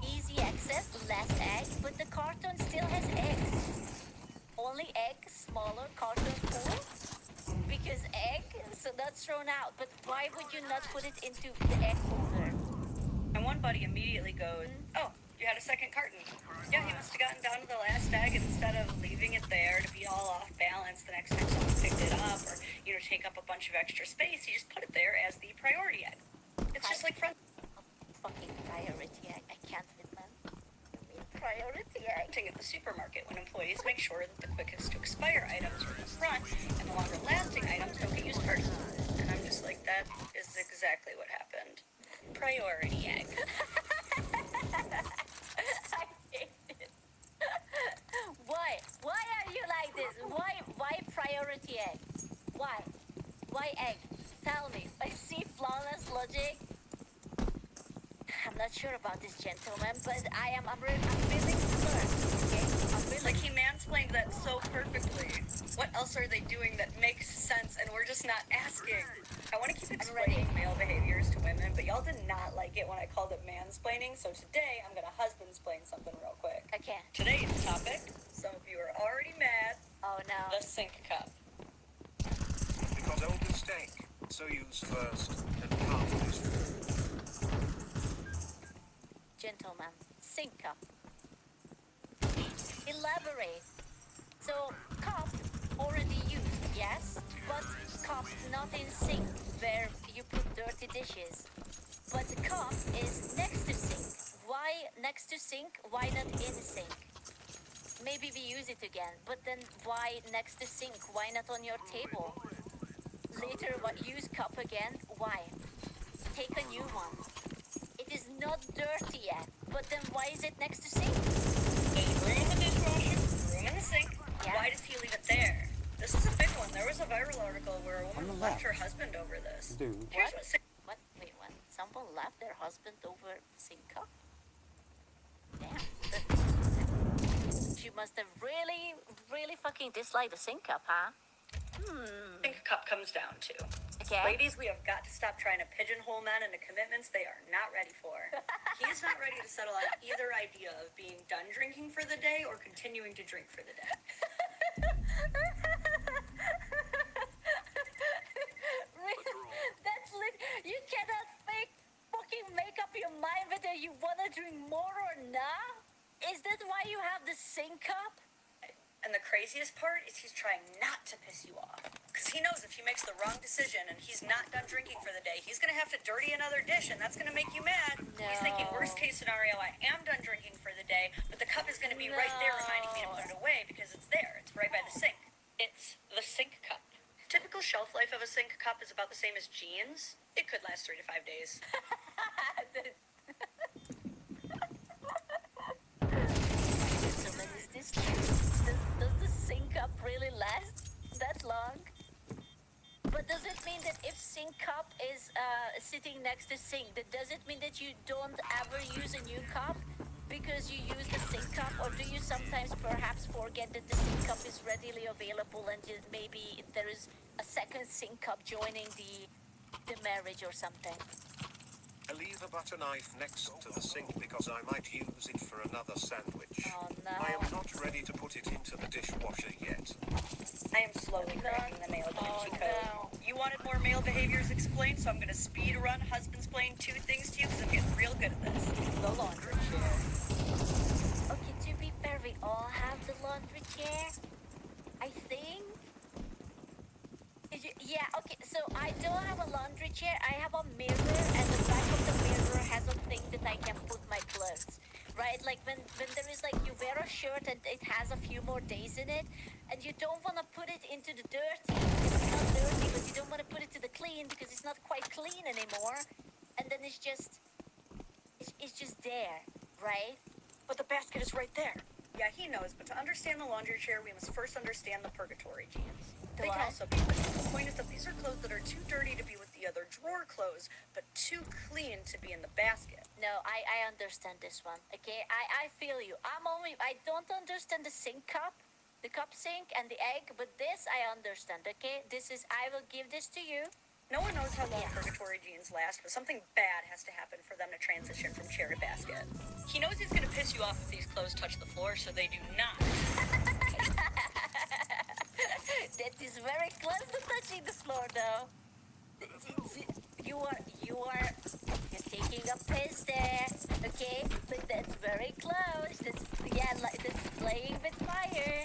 S1: Easy access, less egg, but the carton still has eggs. Only egg, smaller, carton full? Because egg, so that's thrown out. But why would you not put it into the egg holder?
S9: And one buddy immediately goes, oh, You had a second carton. Yeah, he must have gotten down to the last egg, and instead of leaving it there to be all off balance the next time someone picked it up or, take up a bunch of extra space, he just put it there as the priority egg. It's just like friends.
S1: Fucking priority egg. I can't with them. Priority egg.
S9: At the supermarket when employees make sure that the quickest to expire items are in the front and the longer lasting items don't get used first. And I'm just like, that is exactly what happened. Priority egg.
S1: I hate it. Why? Why are you like this? Why priority egg? Why? Why egg? Tell me. I see flawless logic. I'm not sure about this gentleman, but I'm willing to learn. Okay? I'm willing.
S9: Like, he mansplained that so perfectly. What else are they doing that makes sense and we're just not asking? I want to keep explaining male behaviors to women, but y'all did not like it when I called it mansplaining, so today I'm going to husband-splain something real quick.
S1: Okay.
S9: Today's topic, some of you are already mad,
S1: Oh no.
S9: the sink cup.
S2: Because old mistake. So use first and calm is
S1: Gentleman. Sink cup. Elaborate. So, cup already used, yes? But cup not in sink, where you put dirty dishes. But the cup is next to sink. Why next to sink? Why not in sink? Maybe we use it again, but then why next to sink? Why not on your table? Later, what, use cup again? Why? Take a new one. It is not dirty yet, but then why is it next to sink?
S9: There's room in the dishwasher, room in the sink.
S1: Yeah.
S9: Why does he leave it there? This is a big one. There was a viral article where a
S7: On the
S9: woman left
S7: left.
S9: her husband over this.
S7: Dude.
S9: Here's what sink
S1: What? Wait, what? Someone left their husband over sink cup? Damn. She must have really, really fucking disliked the sink cup, huh?
S9: cup comes down to.
S1: Okay.
S9: Ladies, we have got to stop trying to pigeonhole men into commitments they are not ready for. He is not ready to settle on either idea of being done drinking for the day or continuing to drink for the day.
S1: That's you cannot fucking make up your mind whether you wanna drink more or not? Is that why you have the sink cup?
S9: And the craziest part is he's trying not to piss you off. Because he knows if he makes the wrong decision and he's not done drinking for the day, he's going to have to dirty another dish, and that's going to make you mad.
S1: No.
S9: He's thinking, worst case scenario, I am done drinking for the day, but the cup is going to be right there reminding me to put it away because it's there. It's right by the sink. It's the sink cup. Typical shelf life of a sink cup is about the same as jeans. It could last 3 to 5 days.
S1: Gentlemen, is this true? Does the sink cup really last that long? But does it mean that if sink cup is sitting next to sink, does it mean that you don't ever use a new cup because you use the sink cup, or do you sometimes perhaps forget that the sink cup is readily available and maybe there is a second sink cup joining the marriage or something?
S2: I leave a butter knife next to the sink because I might use it for another sandwich.
S1: Oh no.
S2: I am not ready to put it into the dishwasher yet.
S9: I am slowly cracking the male behavior code.
S1: no.
S9: You wanted more male behaviors explained, so I'm going to speed run husband-splain 2 things to you because I'm getting real good at this. The laundry chair.
S1: Okay, to be fair, we all have the laundry chair, I think. Yeah, okay, so I don't have a laundry chair. I have a mirror, and the back of the mirror has a thing that I can put my clothes, right? Like when there is like you wear a shirt and it has a few more days in it, and you don't want to put it into the dirty because it's not dirty, but you don't want to put it to the clean because it's not quite clean anymore, and then it's just there, right?
S9: But the basket is right there. Yeah, he knows, but to understand the laundry chair, we must first understand the purgatory jeans. They can also be with you. The point is that these are clothes that are too dirty to be with the other drawer clothes, but too clean to be in the basket.
S1: No, I understand this one. Okay, I feel you. I don't understand the sink cup, the cup sink and the egg, but this I understand. Okay, I will give this to you.
S9: No one knows how long purgatory jeans last, but something bad has to happen for them to transition from chair to basket. He knows he's going to piss you off if these clothes touch the floor, so they do not.
S1: That is very close to touching the floor, though. You're taking taking a piss there, okay? But that's very close. That's, yeah, like that's playing with fire.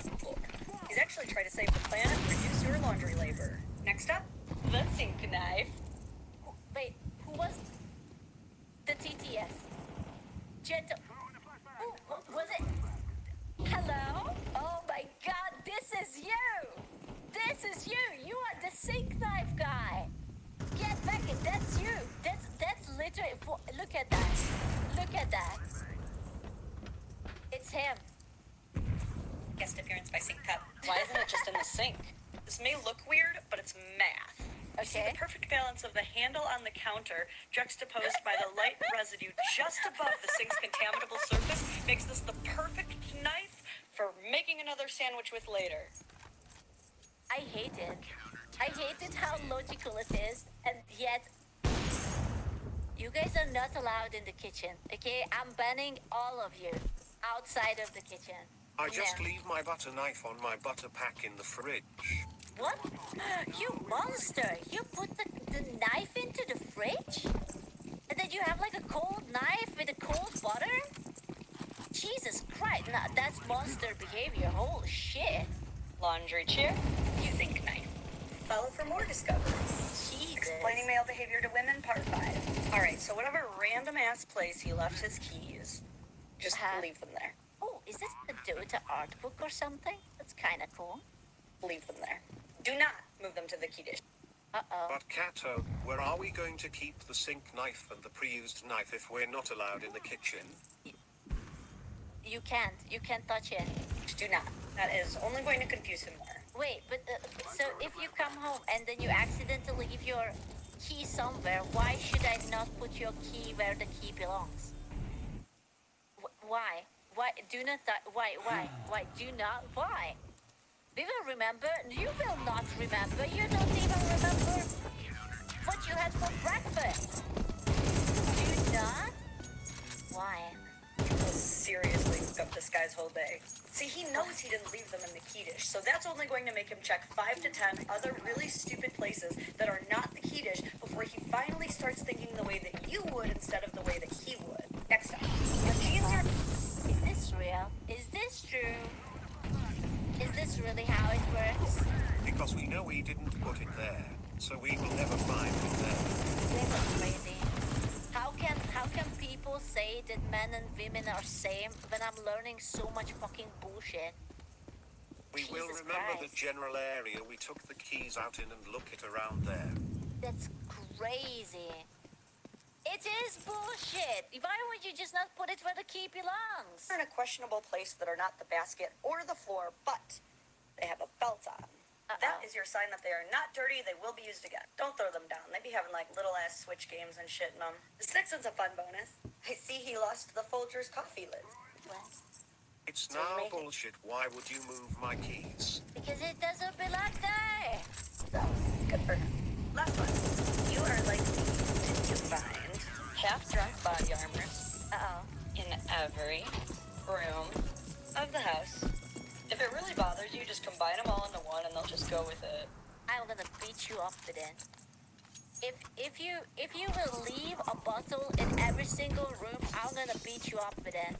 S9: He's actually trying to save the planet and reduce your laundry labor. Next up, the sink knife.
S1: Wait, who was the TTS? Gentle. Was it? Hello? Oh my god, this is you! This is you! You are the sink knife guy! Get back in, that's you! That's literally, look at that. Look at that. It's him.
S9: Guest appearance by Sink Cup. Why isn't it just in the sink? This may look weird, but it's math. You see
S1: Okay.
S9: the perfect balance of the handle on the counter juxtaposed by the light residue just above the sink's contaminable surface makes this the perfect knife for making another sandwich with later.
S1: I hate it. I hate it how logical it is, and yet you guys are not allowed in the kitchen, okay? I'm banning all of you outside of the kitchen.
S2: I just
S1: Now.
S2: leave my butter knife on my butter pack in the fridge.
S1: What? You monster! You put the knife into the fridge? And then you have like a cold knife with a cold butter? Jesus Christ, nah, that's monster behavior. Holy shit.
S9: Laundry chair, sink knife. Follow for more discoveries.
S1: Jesus.
S9: Explaining male behavior to women, part 5. Alright, so whatever random ass place he left his keys, just leave them there.
S1: Oh, is this the Dota art book or something? That's kind of cool.
S9: Leave them there. Do not move them to the key dish.
S1: Uh-oh.
S2: But Kato, where are we going to keep the sink knife and the pre-used knife if we're not allowed in the kitchen?
S1: You can't touch it.
S9: Do not. That is only going to confuse him more.
S1: Wait, but so if you come home and then you accidentally leave your key somewhere, why should I not put your key where the key belongs? Why? Why? Do not. Why? Why? Do not. Why? We will remember. You will not remember. You don't even remember what you had for breakfast. Do not. Why?
S9: Seriously hook up this guy's whole day. See, he knows he didn't leave them in the key dish, so that's only going to make him check 5 to 10 other really stupid places that are not the key dish before he finally starts thinking the way that you would instead of the way that he would. Next up, your jeans are...
S1: Is this real? Is this true? Is this really how it works?
S2: Because we know he didn't put it there, so we will never find it there.
S1: This is crazy. How can people say that men and women are same when I'm learning so much fucking bullshit?
S2: We will
S1: Jesus
S2: remember
S1: Christ.
S2: the general area we took the keys out in and look it around there.
S1: That's crazy. It is bullshit. Why would you just not put it where the key belongs?
S9: They're in a questionable place that are not the basket or the floor, but they have a belt on. That is your sign that they are not dirty. They will be used again. Don't throw them down. They be having like little ass Switch games and shit in them. This next one's a fun bonus. I see he lost the Folgers coffee lids.
S1: What?
S2: It's
S9: So you
S2: now
S9: make it-
S2: bullshit. Why would you move my keys?
S1: Because it doesn't belong there.
S9: So, good for him. Last one. You are likely to find half-drunk body armors in every room of the house. If it really bothers you, just combine them all into one and they'll just go with it.
S1: I'm gonna beat you up with it. If you will leave a bottle in every single room, I'm gonna beat you up with it.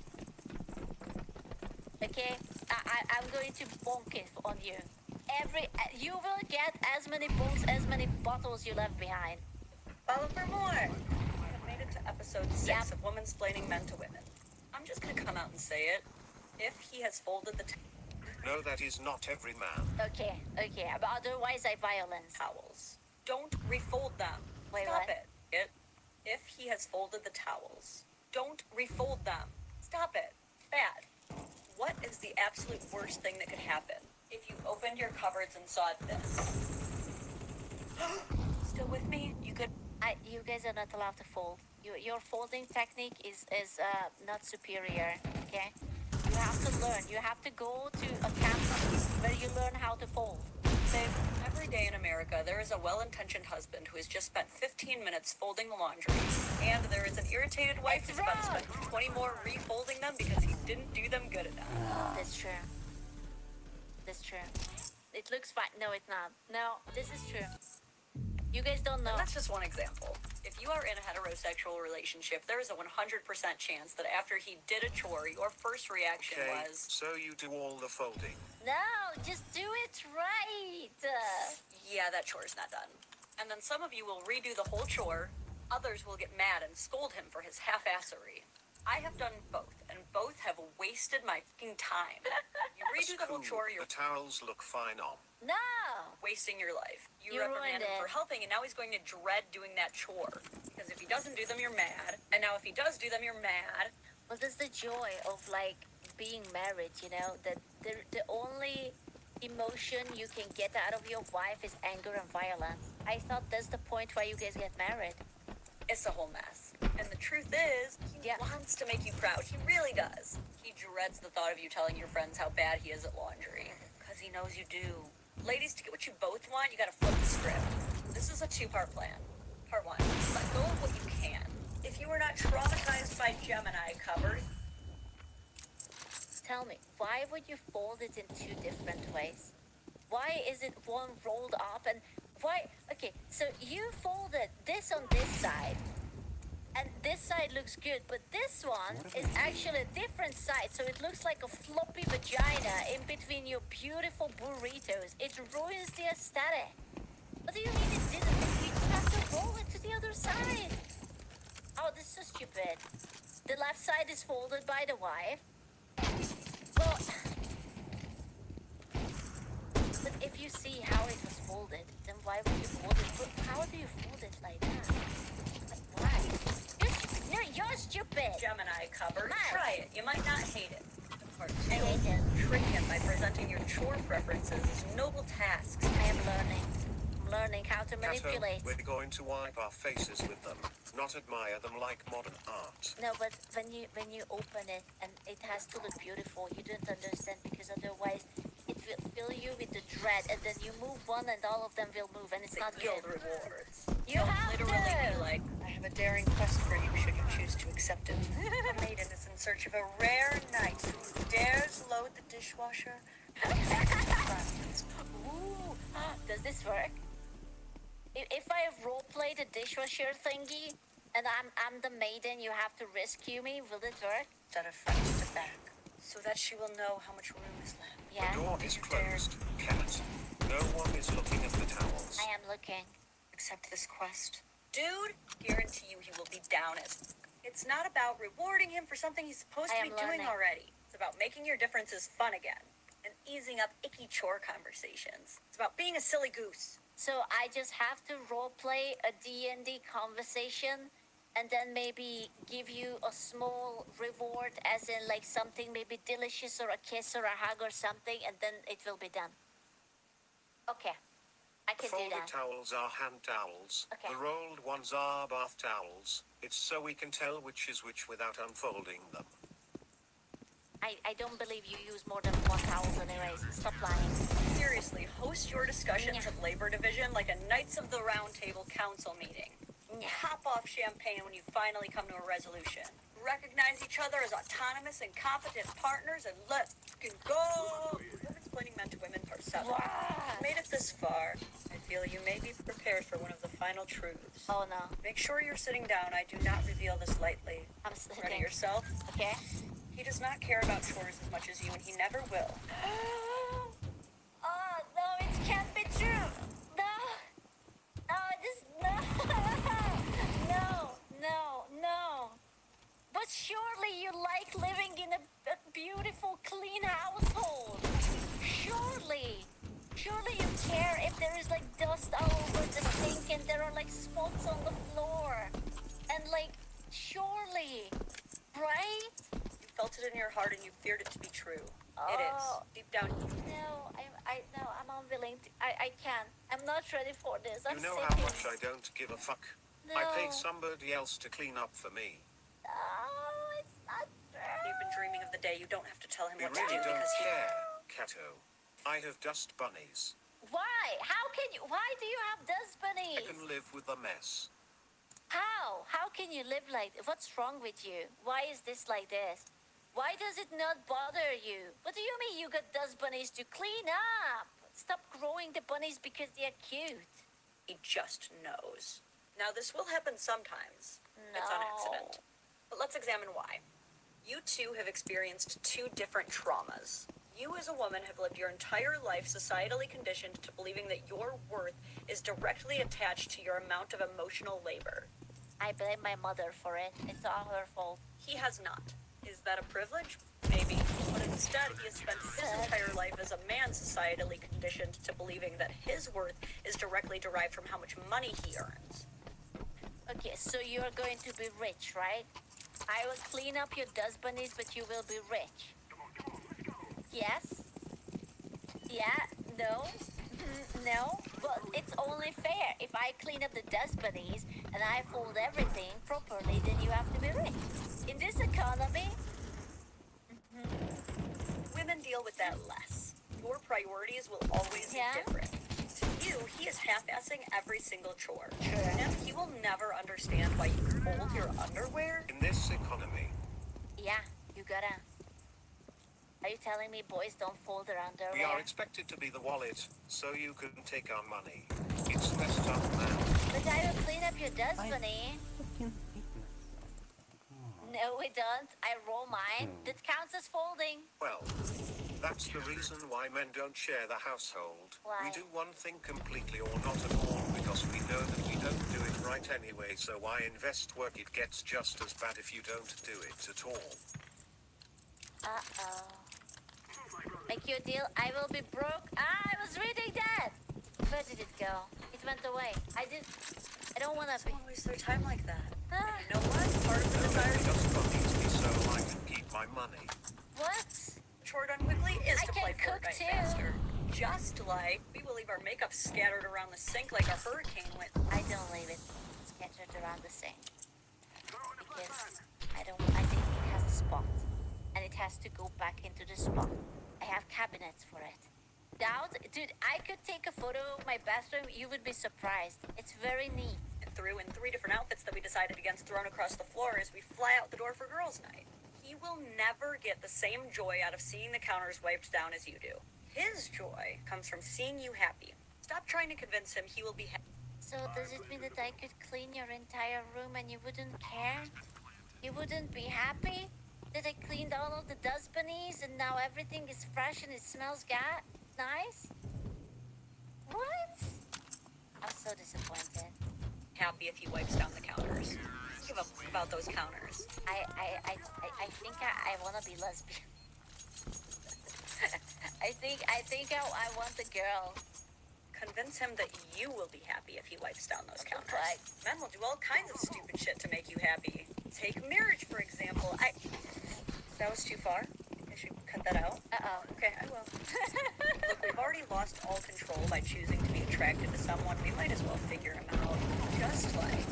S1: Okay? I'm going to bonk it on you. You will get as many bonks, as many bottles you left behind.
S9: Follow for more. We have made it to episode 6
S1: Yep.
S9: of Womansplaining Men to Women. I'm just gonna come out and say it. If he has folded the
S2: No, that is not every man.
S1: Okay, but otherwise I violence.
S9: towels, don't refold them.
S1: Wait,
S9: Stop
S1: what?
S9: it. If he has folded the towels, don't refold them. Stop it. Bad. What is the absolute worst thing that could happen if you opened your cupboards and saw this? Still with me? You could...
S1: You guys are not allowed to fold. Your folding technique is not superior, okay? You have to learn. You have to go to a camp where you learn how to fold.
S9: Babe, every day in America, there is a well-intentioned husband who has just spent 15 minutes folding the laundry, and there is an irritated wife
S1: It's
S9: who's about to
S1: wrong.
S9: spend 20 more refolding them because he didn't do them good enough.
S1: That's true. That's true. It looks fine. No, it's not. No, this is true. You guys don't know.
S9: And that's just one example. If you are in a heterosexual relationship, there is a 100% chance that after he did a chore, your first reaction
S2: Okay,
S9: was,
S2: so you do all the folding.
S1: No, just do it right.
S9: yeah, that chore's not done. And then some of you will redo the whole chore. Others will get mad and scold him for his half-assery. I have done both, and both have wasted my fucking time. You redo the whole chore, you're
S2: The towels look fine on.
S1: No.
S9: wasting your life. You
S1: You
S9: reprimand
S1: ruined
S9: him for
S1: it.
S9: helping, and now he's going to dread doing that chore. Because if he doesn't do them, you're mad. And now if he does do them, you're mad.
S1: Well, that's the joy of like being married, you know, that the only emotion you can get out of your wife is anger and violence. I thought that's the point why you guys get married.
S9: It's a whole mess. And the truth is, he wants to make you proud. He really does. He dreads the thought of you telling your friends how bad he is at laundry. Because he knows you do. Ladies, to get what you both want, you gotta flip the script. This is a two-part plan. Part one, let go of what you can. If you were not traumatized by Gemini covered,
S1: Tell me, why would you fold it in two different ways? Why is it one rolled up and why? Okay, so you folded this on this side, and this side looks good, but this one is actually a different side, so it looks like a floppy vagina in between your beautiful burritos. It ruins the aesthetic. What do you mean it didn't? You just have to roll it to the other side. Oh, this is so stupid. The left side is folded by the wife. Well, but if you see how it was folded, then why would you fold it? But how do you fold it like that? Like, why? No, you're stupid.
S9: Gemini covered,
S1: Nice.
S9: try it. You might not hate it. Part
S1: I
S9: two,
S1: hate it.
S9: trick him by presenting your chore preferences as noble tasks.
S1: I am learning. I'm learning how to
S2: Kato,
S1: manipulate.
S2: we're going to wipe our faces with them, not admire them like modern art.
S1: No, but when you open it and it has to look beautiful, you don't understand because otherwise it will fill you with the dread, and then you move one and all of them will move, and it's
S9: They
S1: not
S9: yield
S1: good.
S9: rewards.
S1: You
S9: They'll
S1: have
S9: literally
S1: to.
S9: be like, I have a daring quest for you should you choose to accept it. A maiden is in search of a rare knight who dares load the dishwasher.
S1: Ooh, does this work? If I roleplay the dishwasher thingy and I'm the maiden, you have to rescue me. Will it work?
S9: Set a front to back, so that she will know how much room is left.
S1: Yeah,
S2: The door is closed, Cat. No one is looking at the towels.
S1: I am looking.
S9: Accept this quest. Dude, guarantee you he will be down as f***. It's not about rewarding him for something he's supposed
S1: I
S9: to be
S1: am
S9: doing
S1: learning.
S9: already. It's about making your differences fun again and easing up icky chore conversations. It's about being a silly goose.
S1: So I just have to roleplay a D&D conversation and then maybe give you a small reward, as in like something maybe delicious or a kiss or a hug or something, and then it will be done. Okay, I
S2: The
S1: can do
S2: folded
S1: that.
S2: towels are hand towels.
S1: Okay.
S2: The rolled ones are bath towels. It's so we can tell which is which without unfolding them.
S1: I don't believe you use more than one towel anyways. Stop lying.
S9: Seriously, host your discussions of labor division like a Knights of the Round Table council meeting. Pop off champagne when you finally come to a resolution. Recognize each other as autonomous and competent partners, and let's fucking go! Explaining men to women, part 7. Made it this far. I feel you may be prepared for one of the final truths.
S1: Oh no,
S9: Make sure you're sitting down. I do not reveal this lightly.
S1: I'm sitting.
S9: Ready yourself?
S1: Okay.
S9: He does not care about chores as much as you, and he never will.
S1: Oh no, it can't be true. No, no, this no. But surely you like living in a beautiful, clean household. Surely you care if there is like dust all over the sink and there are like spots on the floor, and like surely, right?
S9: You felt it in your heart, and you feared it to be true. It is.
S1: Oh.
S9: Deep down.
S1: No, I'm unwilling to. I can't. I'm not ready for this. I'm
S2: You know
S1: sick.
S2: how much I don't give a fuck.
S1: No.
S2: I paid somebody else to clean up for me.
S1: Oh, it's not true.
S9: You've been dreaming of the day you don't have to tell him
S2: We
S9: what to do
S2: really don't
S9: because he...
S2: care, Kato. I have dust bunnies.
S1: Why? How can you? Why do you have dust
S2: I
S1: bunnies?
S2: can live with a mess.
S1: How? How can you live like? What's wrong with you? Why is this like this? Why does it not bother you? What do you mean you got dust bunnies to clean up? Stop growing the bunnies because they are cute.
S9: He just knows. Now, this will happen sometimes.
S1: No.
S9: It's on accident. But let's examine why. You two have experienced two different traumas. You as a woman have lived your entire life societally conditioned to believing that your worth is directly attached to your amount of emotional labor.
S1: I blame my mother for it. It's all her fault.
S9: He has not. Is that a privilege? Maybe. But instead, he has spent his entire life as a man societally conditioned to believing that his worth is directly derived from how much money he earns.
S1: Okay, so you're going to be rich, right? I will clean up your dust bunnies, but you will be rich. Yes? Yeah? No? No? But it's only fair. If I clean up the dust bunnies and I fold everything properly, then you have to be rich. In this economy,
S9: Women deal with that less. Your priorities will always
S1: Yeah.
S9: be different. To you, he is half-assing every single chore.
S1: Sure.
S9: And he will never understand why you fold your underwear.
S2: In this economy,
S1: yeah, you gotta. Are you telling me boys don't fold their underwear?
S2: we are expected to be the wallet, so you can take our money. It's messed up, man.
S1: But I will clean up your dust bunny.
S7: Fucking hate myself.
S1: No, we don't. I roll mine. That counts as folding.
S2: Well, that's the reason why men don't share the household.
S1: Why?
S2: We do one thing completely or not at all because we know that we don't do it right anyway, so why invest work? It gets just as bad if you don't do it at all.
S1: Uh-oh. Make your deal. I will be broke. I was reading that. Where did it go? It went away. I don't want to be.
S9: Don't waste their time like that.
S1: Ah,
S9: You know what? Part of the desire
S2: Nobody does bunnies me so I can keep my money.
S1: what?
S9: chore done quickly is
S1: I
S9: to
S1: can
S9: play
S1: cook
S9: Fortnite
S1: too.
S9: faster. Just like we will leave our makeup scattered around the sink like a hurricane went.
S1: I don't leave it scattered around the sink. Because I think it has a spot. And it has to go back into the spot. I have cabinets for it. Doubt? Dude, I could take a photo of my bathroom. You would be surprised. It's very neat.
S9: Through in 3 different outfits that we decided against thrown across the floor as we fly out the door for girls' night. He will never get the same joy out of seeing the counters wiped down as you do. His joy comes from seeing you happy. Stop trying to convince him he will be happy.
S1: So does it mean that I could clean your entire room and you wouldn't care? You wouldn't be happy that I cleaned all of the dust bunnies and now everything is fresh and it smells nice? What? I'm so disappointed.
S9: Happy if he wipes down the counters. Give up about those counters.
S1: I think I want to be lesbian. I think I want the girl.
S9: Convince him that you will be happy if he wipes down those counters.
S1: Right.
S9: Men will do all kinds of stupid shit to make you happy. Take marriage, for example. That was too far. I should cut that out.
S1: Uh-oh.
S9: Okay, I will. Look, we've already lost all control by choosing to be attracted to someone. We might as well figure him out. Just like...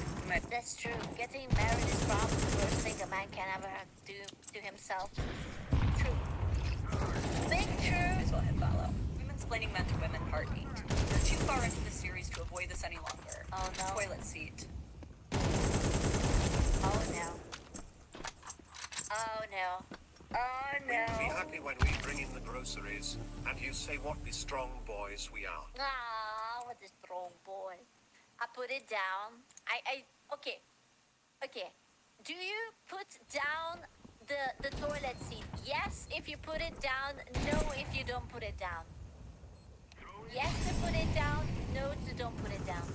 S1: That's true. Getting married is probably the worst thing a man can ever do to himself. True. Big true.
S9: Might as well hit follow. Women-splaining men to women, part 8. We're too far into the series to avoid this any longer.
S1: Oh no.
S9: Toilet seat.
S1: Oh no. Oh no. Oh
S2: We will be
S1: no.
S2: happy when we bring in the groceries, and you say what we strong boys we are.
S1: Ah, what a strong boy. I put it down. Okay. Do you put down the toilet seat? Yes, if you put it down. No, if you don't put it down. Yes to put it down. No to don't put it down.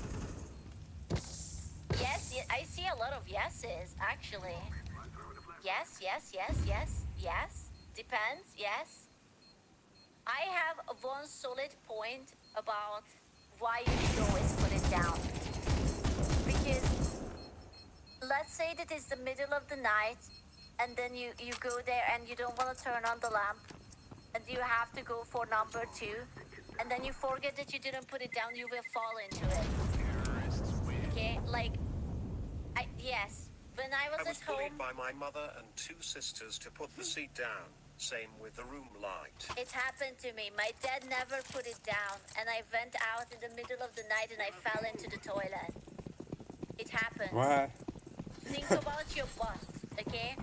S1: Yes, I see a lot of yeses, actually. Yes. Depends, yes. I have one solid point about why you should always put it down. Because let's say that it's the middle of the night and then you go there and you don't want to turn on the lamp and you have to go for number 2 and then you forget that you didn't put it down, you will fall into it. Okay, like, yes, when I was
S2: I was
S1: at home...
S2: bullied by my mother and 2 sisters to put the seat down. Same with the room light.
S1: It happened to me. My dad never put it down, and I went out in the middle of the night and I fell into the toilet. It happens.
S7: What?
S1: Think about your butt, okay?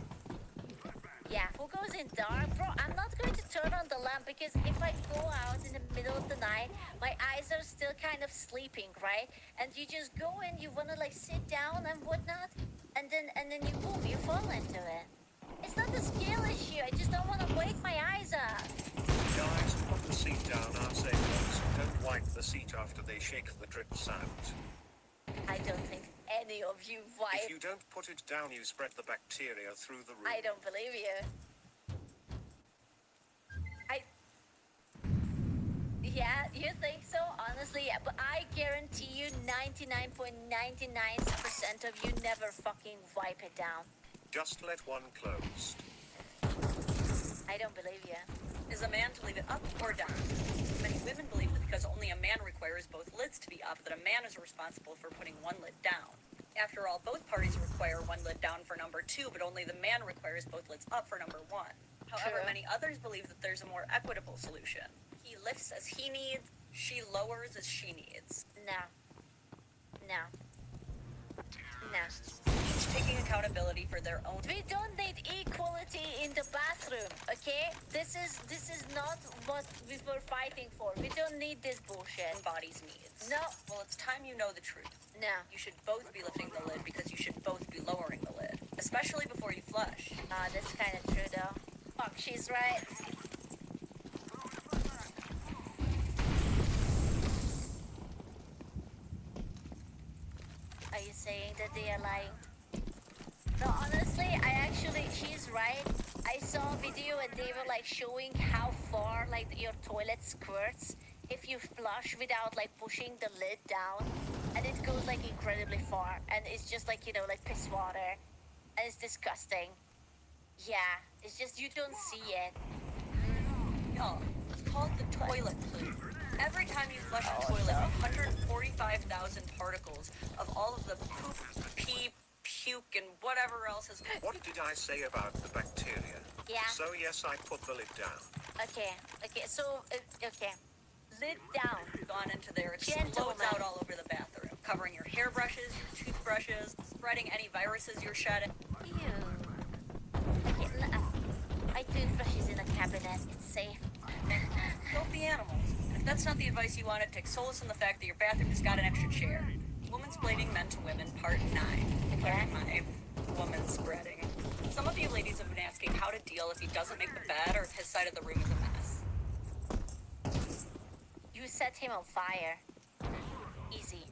S1: Yeah, who goes in dark? Bro, I'm not going to turn on the lamp because if I go out in the middle of the night, my eyes are still kind of sleeping, right? And you just go in, you want to like sit down and whatnot, and then you boom, you fall into it. It's not a skill issue. I just don't want to wake my eyes up.
S2: Guys, put the seat down. Our same ones who don't wipe the seat after they shake the drip sound.
S1: I don't think any of you wipe.
S2: If you don't put it down, you spread the bacteria through the room.
S1: I don't believe you. Yeah, you think so? Honestly, yeah, but I guarantee you 99.99% of you never fucking wipe it down.
S2: Just let one closed.
S1: I don't believe you.
S6: Is a man to leave it up or down? Many women believe that because only a man requires both lids to be up, that a man is responsible for putting one lid down. After all, both parties require one lid down for number 2, but only the man requires both lids up for number 1. However,
S1: True.
S6: many others believe that there's a more equitable solution. He lifts as he needs, she lowers as she needs.
S1: No. No. No.
S6: Each taking accountability for their own.
S1: We don't need equality in the bathroom, okay? This is not what we were fighting for. We don't need this bullshit.
S6: Body's needs.
S1: No.
S6: Well, it's time you know the truth.
S1: No.
S6: You should both be lifting the lid because you should both be lowering the lid, especially before you flush.
S1: That's kind of true though. Fuck, she's right. Are you saying that they are lying? No, honestly, she's right. I saw a video and they were like showing how far like your toilet squirts if you flush without like pushing the lid down, and it goes like incredibly far, and it's just like, you know, like piss water, and it's disgusting. Yeah, it's just you don't see it.
S6: No, it's called the toilet plume. Every time you flush a toilet, 145,000 particles of all of the poop, pee, puke, and whatever else is.
S2: What did I say about the bacteria?
S1: Yeah.
S2: So yes, I put the lid down.
S1: Okay. So okay, lid down.
S6: Gone into there, it explodes
S1: Gentlemen.
S6: out all over the bathroom, covering your hairbrushes, your toothbrushes, spreading any viruses you're shedding.
S1: Ew. Okay, my toothbrush is in a cabinet. It's safe.
S6: Filthy animals. And if that's not the advice you wanted, take solace in the fact that your bathroom has got an extra chair. Womansplaining Men to Women, Part 9.
S1: Okay.
S6: My woman spreading. Some of you ladies have been asking how to deal if he doesn't make the bed or if his side of the room is a mess.
S1: You set him on fire. Easy.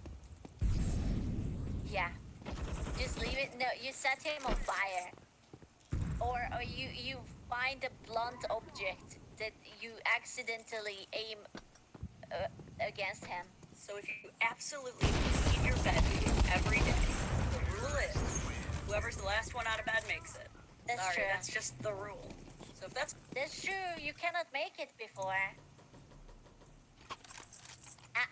S1: Yeah. Just leave it. No, you set him on fire. Or you find a blunt object that you accidentally aim against him.
S6: So if you absolutely need your bed every day, the rule is whoever's the last one out of bed makes it.
S1: That's
S6: Sorry,
S1: true.
S6: that's just the rule. So if that's
S1: That's true. You cannot make it before. Ah.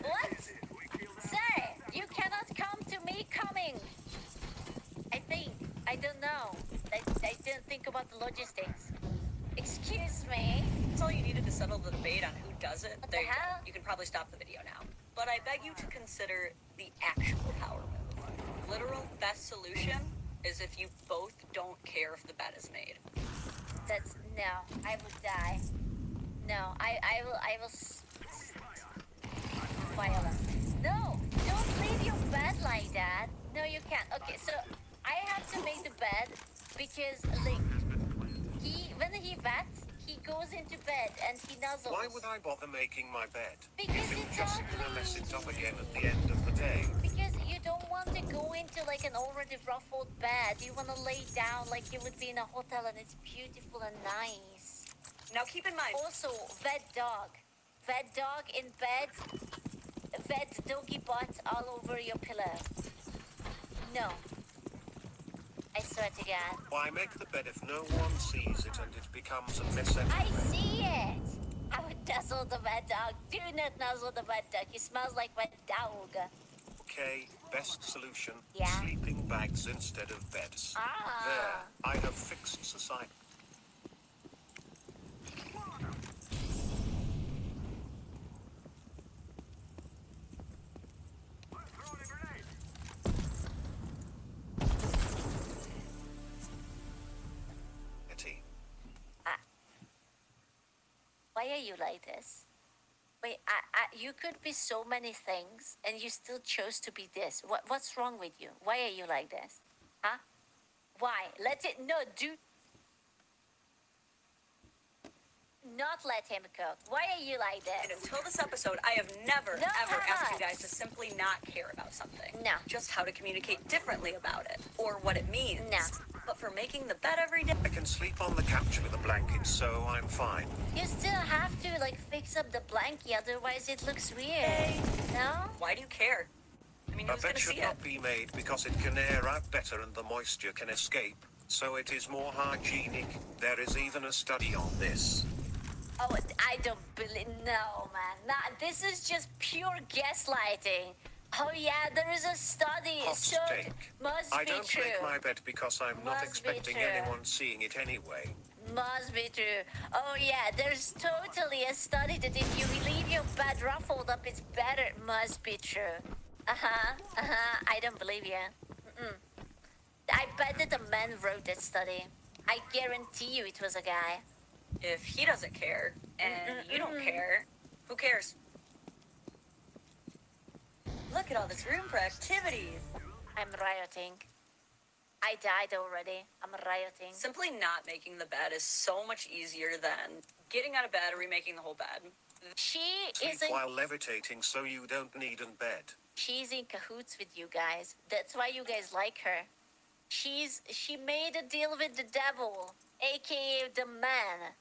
S1: What? Sir, you cannot come to me coming. I don't know. I didn't think about the logistics. Excuse me.
S6: That's all you needed to settle the debate on who does it.
S1: What
S6: There
S1: the
S6: you go.
S1: hell?
S6: You can probably stop the video now. But I beg you to consider the actual power move. Literal best solution is if you both don't care if the bed is made.
S1: That's no. I would die. No, I will violent. No, don't leave your bed like that. No, you can't. Okay, so I have to make the bed because like when he vets, he goes into bed and he nuzzles.
S2: Why would I bother making my bed?
S1: Because
S2: If
S1: it's
S2: it's just
S1: ugly.
S2: gonna mess it up again at the end of the day.
S1: Because you don't want to go into like an already ruffled bed. You want to lay down like you would be in a hotel and it's beautiful and nice.
S6: Now keep in mind,
S1: Also, vet dog. Vet dog in bed. Vet doggy butt all over your pillow. No. I swear to God.
S2: Why make the bed if no one sees it and it becomes a mess
S1: I
S2: anyway?
S1: see it. I would nuzzle the vet dog. Do not nuzzle the vet dog. He smells like vet dog.
S2: Okay, best solution.
S1: Yeah.
S2: Sleeping bags instead of beds.
S1: Ah.
S2: There, I have fixed society.
S1: are you like this? Wait, you could be so many things, and you still chose to be this. What's wrong with you? Why are you like this? Huh? Why? Let it no do. Not let him cook. Why are you like
S9: And
S1: this?
S9: until this episode, I have never,
S1: No,
S9: ever asked you
S1: Thomas.
S9: guys to simply not care about something.
S1: No.
S9: Just how to communicate differently about it, or what it means.
S1: No.
S9: But for making the bed every day.
S2: I can sleep on the couch with a blanket, so I'm fine.
S1: You still have to like fix up the blankie, otherwise it looks weird. No?
S9: Why do you care? I mean,
S2: A
S9: who's gonna
S2: bed should
S9: see it?
S2: not be made because it can air out better and the moisture can escape, so it is more hygienic. There is even a study on this.
S1: Oh, I don't believe. No, man. Nah, this is just pure gaslighting. Oh yeah, there is a study.
S2: Hot
S1: So
S2: take.
S1: must
S2: I
S1: be
S2: don't
S1: true.
S2: make my bed because I'm not
S1: Must be
S2: expecting
S1: true.
S2: anyone seeing it anyway.
S1: Must be true. Oh yeah, there's totally a study that if you leave your bed ruffled up, it's better. Must be true. I don't believe you. Mm-mm. I bet that a man wrote that study. I guarantee you it was a guy.
S9: If he doesn't care, and you don't care, who cares? Look at all this room for activities.
S1: I'm rioting. I died already. I'm rioting.
S9: Simply not making the bed is so much easier than getting out of bed or remaking the whole bed.
S1: She
S2: Sleep
S1: is in,
S2: while levitating so you don't need a bed.
S1: she's in cahoots with you guys. That's why you guys like her. She made a deal with the devil, aka the man.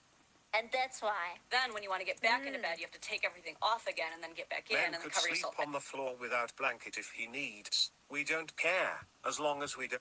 S1: And that's why.
S9: Then when you want to get back into bed, you have to take everything off again and then get back in
S2: Men
S9: and then
S2: could
S9: cover
S2: sleep
S9: yourself.
S2: on the floor without blanket if he needs. We don't care, as long as we don't.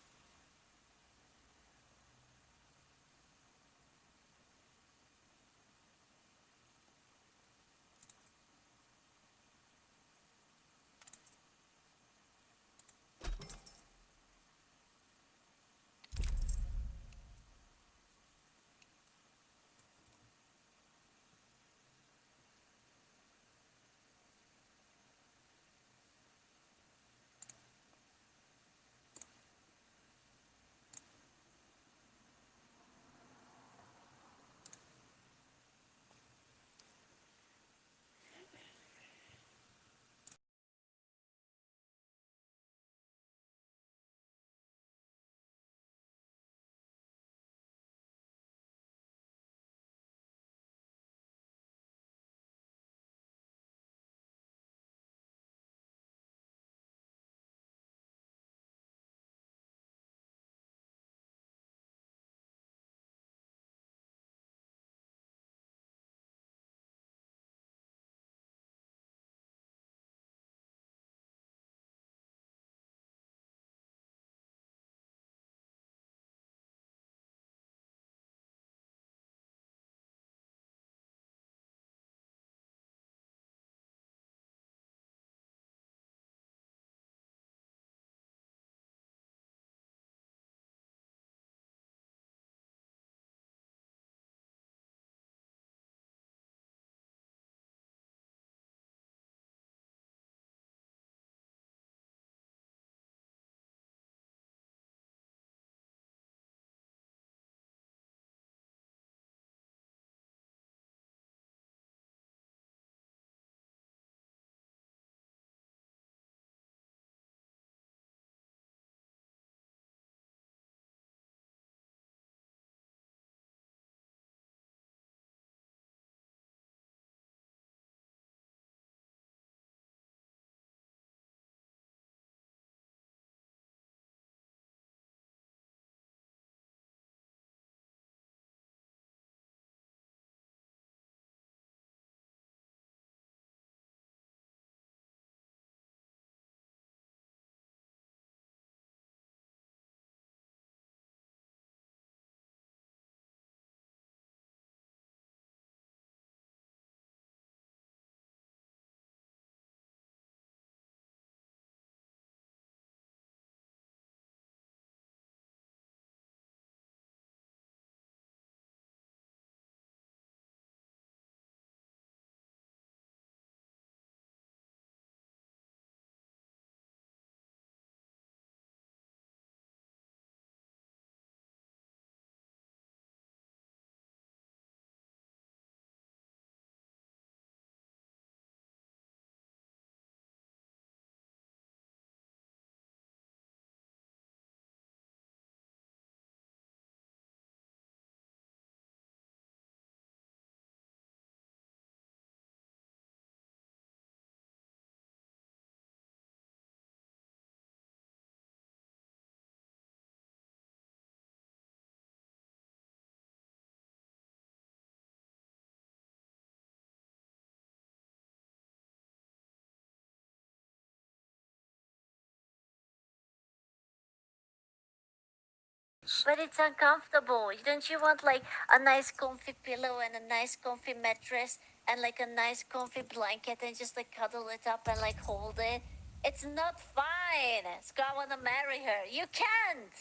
S2: nice.
S1: But it's uncomfortable. Don't you want like a nice comfy pillow and a nice comfy mattress and like a nice comfy blanket and just like cuddle it up and like hold it? It's not fine. Scott wanna marry her. You can't.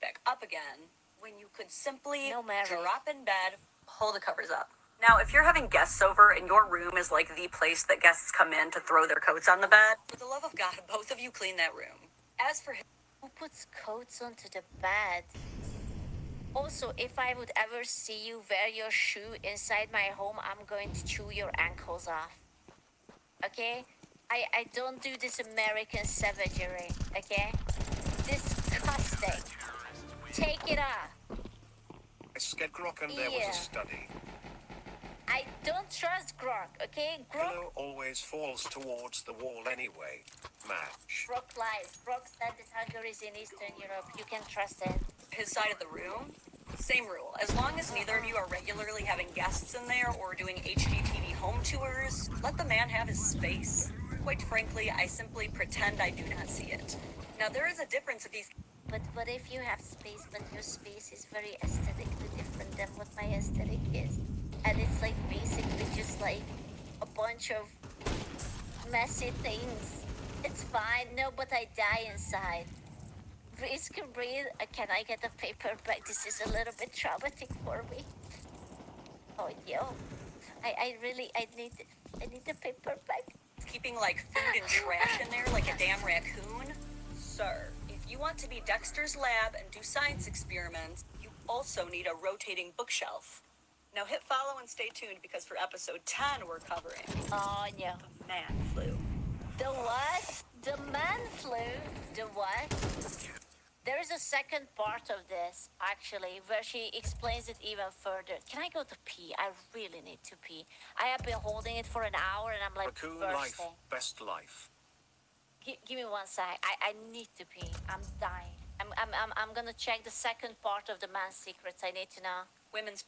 S6: Back up again when you could simply
S1: No, Mary.
S6: drop in bed, pull the covers up. Now, if you're having guests over and your room is like the place that guests come in to throw their coats on the bed, for the love of God, both of you clean that room. As for him,
S1: Who puts coats onto the bed? Also, if I would ever see you wear your shoe inside my home, I'm going to chew your ankles off. Okay? I don't do this American savagery, okay? Disgusting. Take it off.
S2: I scared Grok and there was
S1: Yeah.
S2: a study.
S1: I don't trust Grok, okay? Grok
S2: Pillow always falls towards the wall anyway. Match.
S1: lies. Grok said that Hungary is in Eastern Europe. You can trust it.
S6: his side of the room, same rule. As long as neither of you are regularly having guests in there or doing HGTV home tours, let the man have his space. Quite frankly, I simply pretend I do not see it. Now, there is a difference if he's
S1: But what if you have space, but your space is very aesthetically different than what my aesthetic is? And it's like basically just like a bunch of messy things. It's fine. No, but I die inside. Breeze can breathe. Can I get a paper bag? This is a little bit traumatic for me. Oh, yo. I need a paper bag.
S6: keeping like food and trash in there like a damn raccoon. Sir, if you want to be Dexter's lab and do science experiments, you also need a rotating bookshelf. Now hit follow and stay tuned because for episode 10 we're covering
S1: Oh, no.
S6: the man flu.
S1: The what? The man flu? The what? There is a second part of this, actually, where she explains it even further. Can I go to pee? I really need to pee. I have been holding it for an hour and I'm like
S2: Raccoon life,
S1: bursting.
S2: best life.
S1: Give me 1 sec. I need to pee. I'm dying. I'm gonna check the second part of the man's secrets. I need to know.
S6: Women's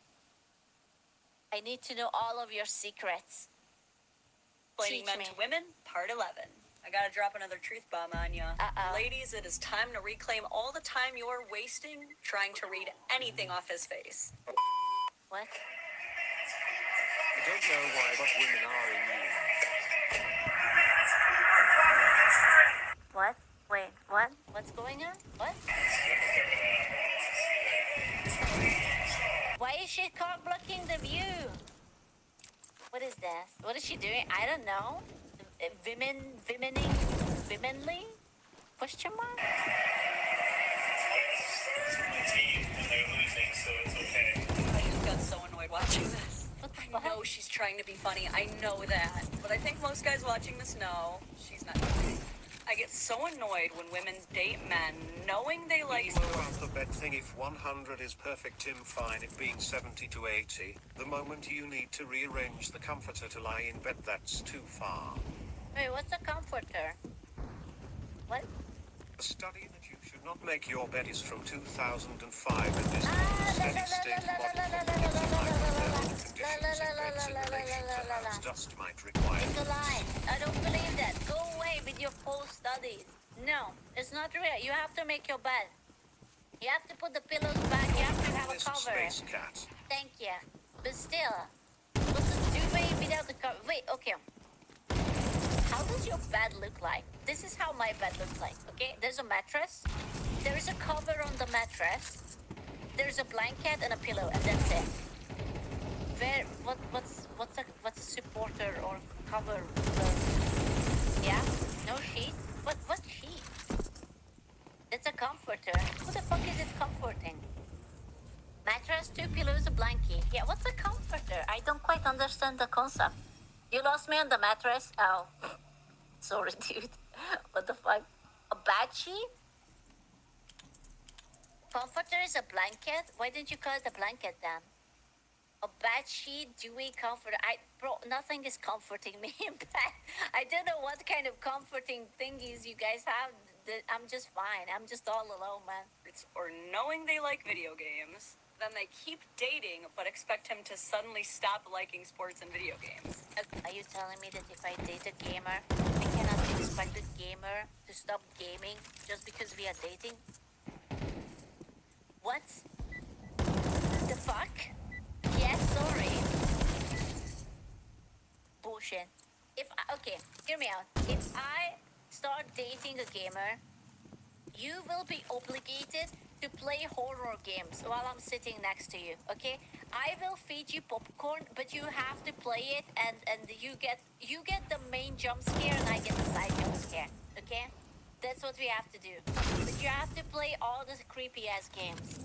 S1: I need to know all of your secrets.
S6: explaining
S1: Teach
S6: men
S1: me.
S6: to women, part 11. I gotta drop another truth bomb on ya.
S1: Uh-oh.
S6: Ladies, it is time to reclaim all the time you're wasting trying to read anything off his face.
S1: What?
S2: I don't know why, but women are immune.
S1: What? Wait, what? What's going on? What? Why is she car blocking the view? What is this? What is she doing? I don't know. Womenly? Question mark?
S10: Team and they're losing, so it's okay.
S6: I just got so annoyed watching this.
S1: What the
S6: I
S1: fuck?
S6: know she's trying to be funny. I know that. But I think most guys watching this know she's not funny. I get so annoyed when women date men knowing they like
S2: Blow out the bed thing if 100 is perfect, Tim, fine it being 70 to 80. The moment you need to rearrange the comforter to lie in bed, that's too far.
S1: Wait, what's a comforter? What?
S2: A study that you should not make your bed is from 2005 and is not a steady state model for conditions in beds in relation to house dust might require.
S1: It's a lie. I don't believe that. Go away with your false studies. No, it's not real. You have to make your bed. You have to put the pillows back. You have to have a
S2: This
S1: cover.
S2: space cat.
S1: Thank you. But still, what's a duvet without the cover? Wait, okay. How does your bed look like? This is how my bed looks like, okay? There's a mattress. There is a cover on the mattress. There's a blanket and a pillow, and that's it. What's a supporter or cover? Yeah? No sheet? What sheet? It's a comforter. Who the fuck is it comforting? Mattress, 2 pillows, a blanket. Yeah, what's a comforter? I don't quite understand the concept. You lost me on the mattress? Oh. Sorry, dude. What the fuck? A bed sheet? Comforter is a blanket? Why didn't you call it a blanket then? A bed sheet, dewy comforter. Bro, nothing is comforting me in bed. I don't know what kind of comforting thingies you guys have. I'm just fine. I'm just all alone, man.
S6: or knowing they like video games. Then they keep dating but expect him to suddenly stop liking sports and video games.
S1: Are you telling me that if I date a gamer, I cannot expect the gamer to stop gaming just because we are dating? What? The fuck? Yeah, sorry. Bullshit. Okay, hear me out. If I start dating a gamer, you will be obligated to play horror games while I'm sitting next to you, okay? I will feed you popcorn, but you have to play it, and you get the main jump scare, and I get the side jump scare, okay? That's what we have to do. But you have to play all the creepy ass games,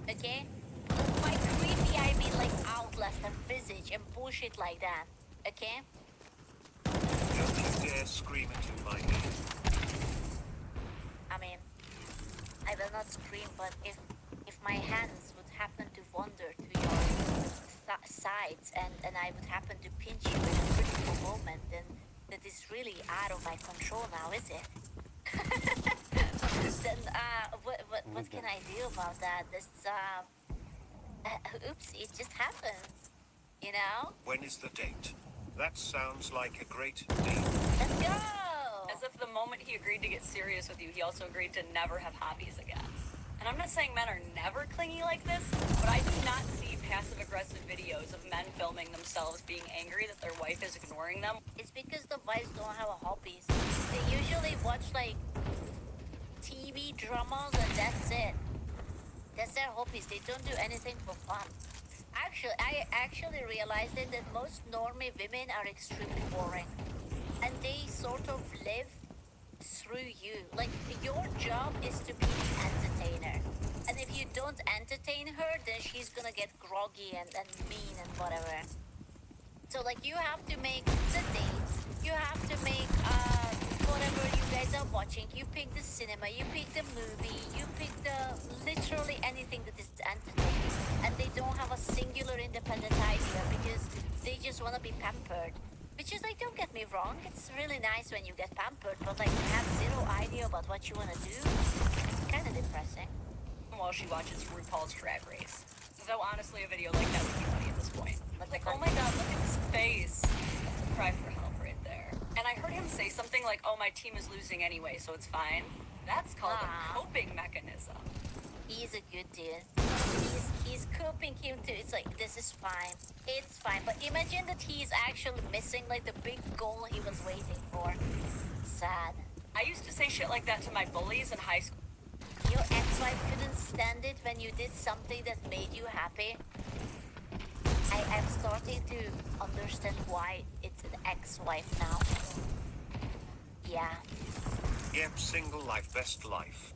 S1: okay? By creepy, I mean like Outlast and Visage and bullshit like that, okay?
S2: Don't you dare scream into my ear.
S1: I mean, I will not scream, but if my hands would happen to wander to your sides and I would happen to pinch you in a critical moment, then that is really out of my control now, is it? Then what can I do about that? Oops, it just happened, you know?
S2: When is the date? That sounds like a great deal.
S1: Let's go!
S9: As if the moment he agreed to get serious with you, he also agreed to never have hobbies again. And I'm not saying men are never clingy like this, but I do not see passive-aggressive videos of men filming themselves being angry that their wife is ignoring them.
S1: It's because the wives don't have hobbies. They usually watch like TV dramas and that's it. That's their hobbies. They don't do anything for fun. I actually realized that most normie women are extremely boring. And they sort of live through you. Like, your job is to be the entertainer. And if you don't entertain her, then she's gonna get groggy and mean and whatever. So, like, you have to make the dates. You have to make whatever you guys are watching. You pick the cinema, you pick the movie, you pick literally anything that is entertaining. And they don't have a singular independent idea because they just want to be pampered. Which is like, don't get me wrong, it's really nice when you get pampered, but like to have zero idea about what you want to do, it's kind of depressing.
S9: While she watches RuPaul's Drag Race. Though honestly, a video like that would be funny at this point. Like, oh my god, look at his face. That's a cry for help right there. And I heard him say something like, oh, my team is losing anyway, so it's fine. That's called a coping mechanism.
S1: He's a good dude. He's coping him too. It's like, this is fine. It's fine. But imagine that he's actually missing like the big goal he was waiting for. Sad.
S9: I used to say shit like that to my bullies in high school.
S1: Your ex-wife couldn't stand it when you did something that made you happy. I'm starting to understand why it's an ex-wife now. Yeah.
S2: Yep, single life, best life.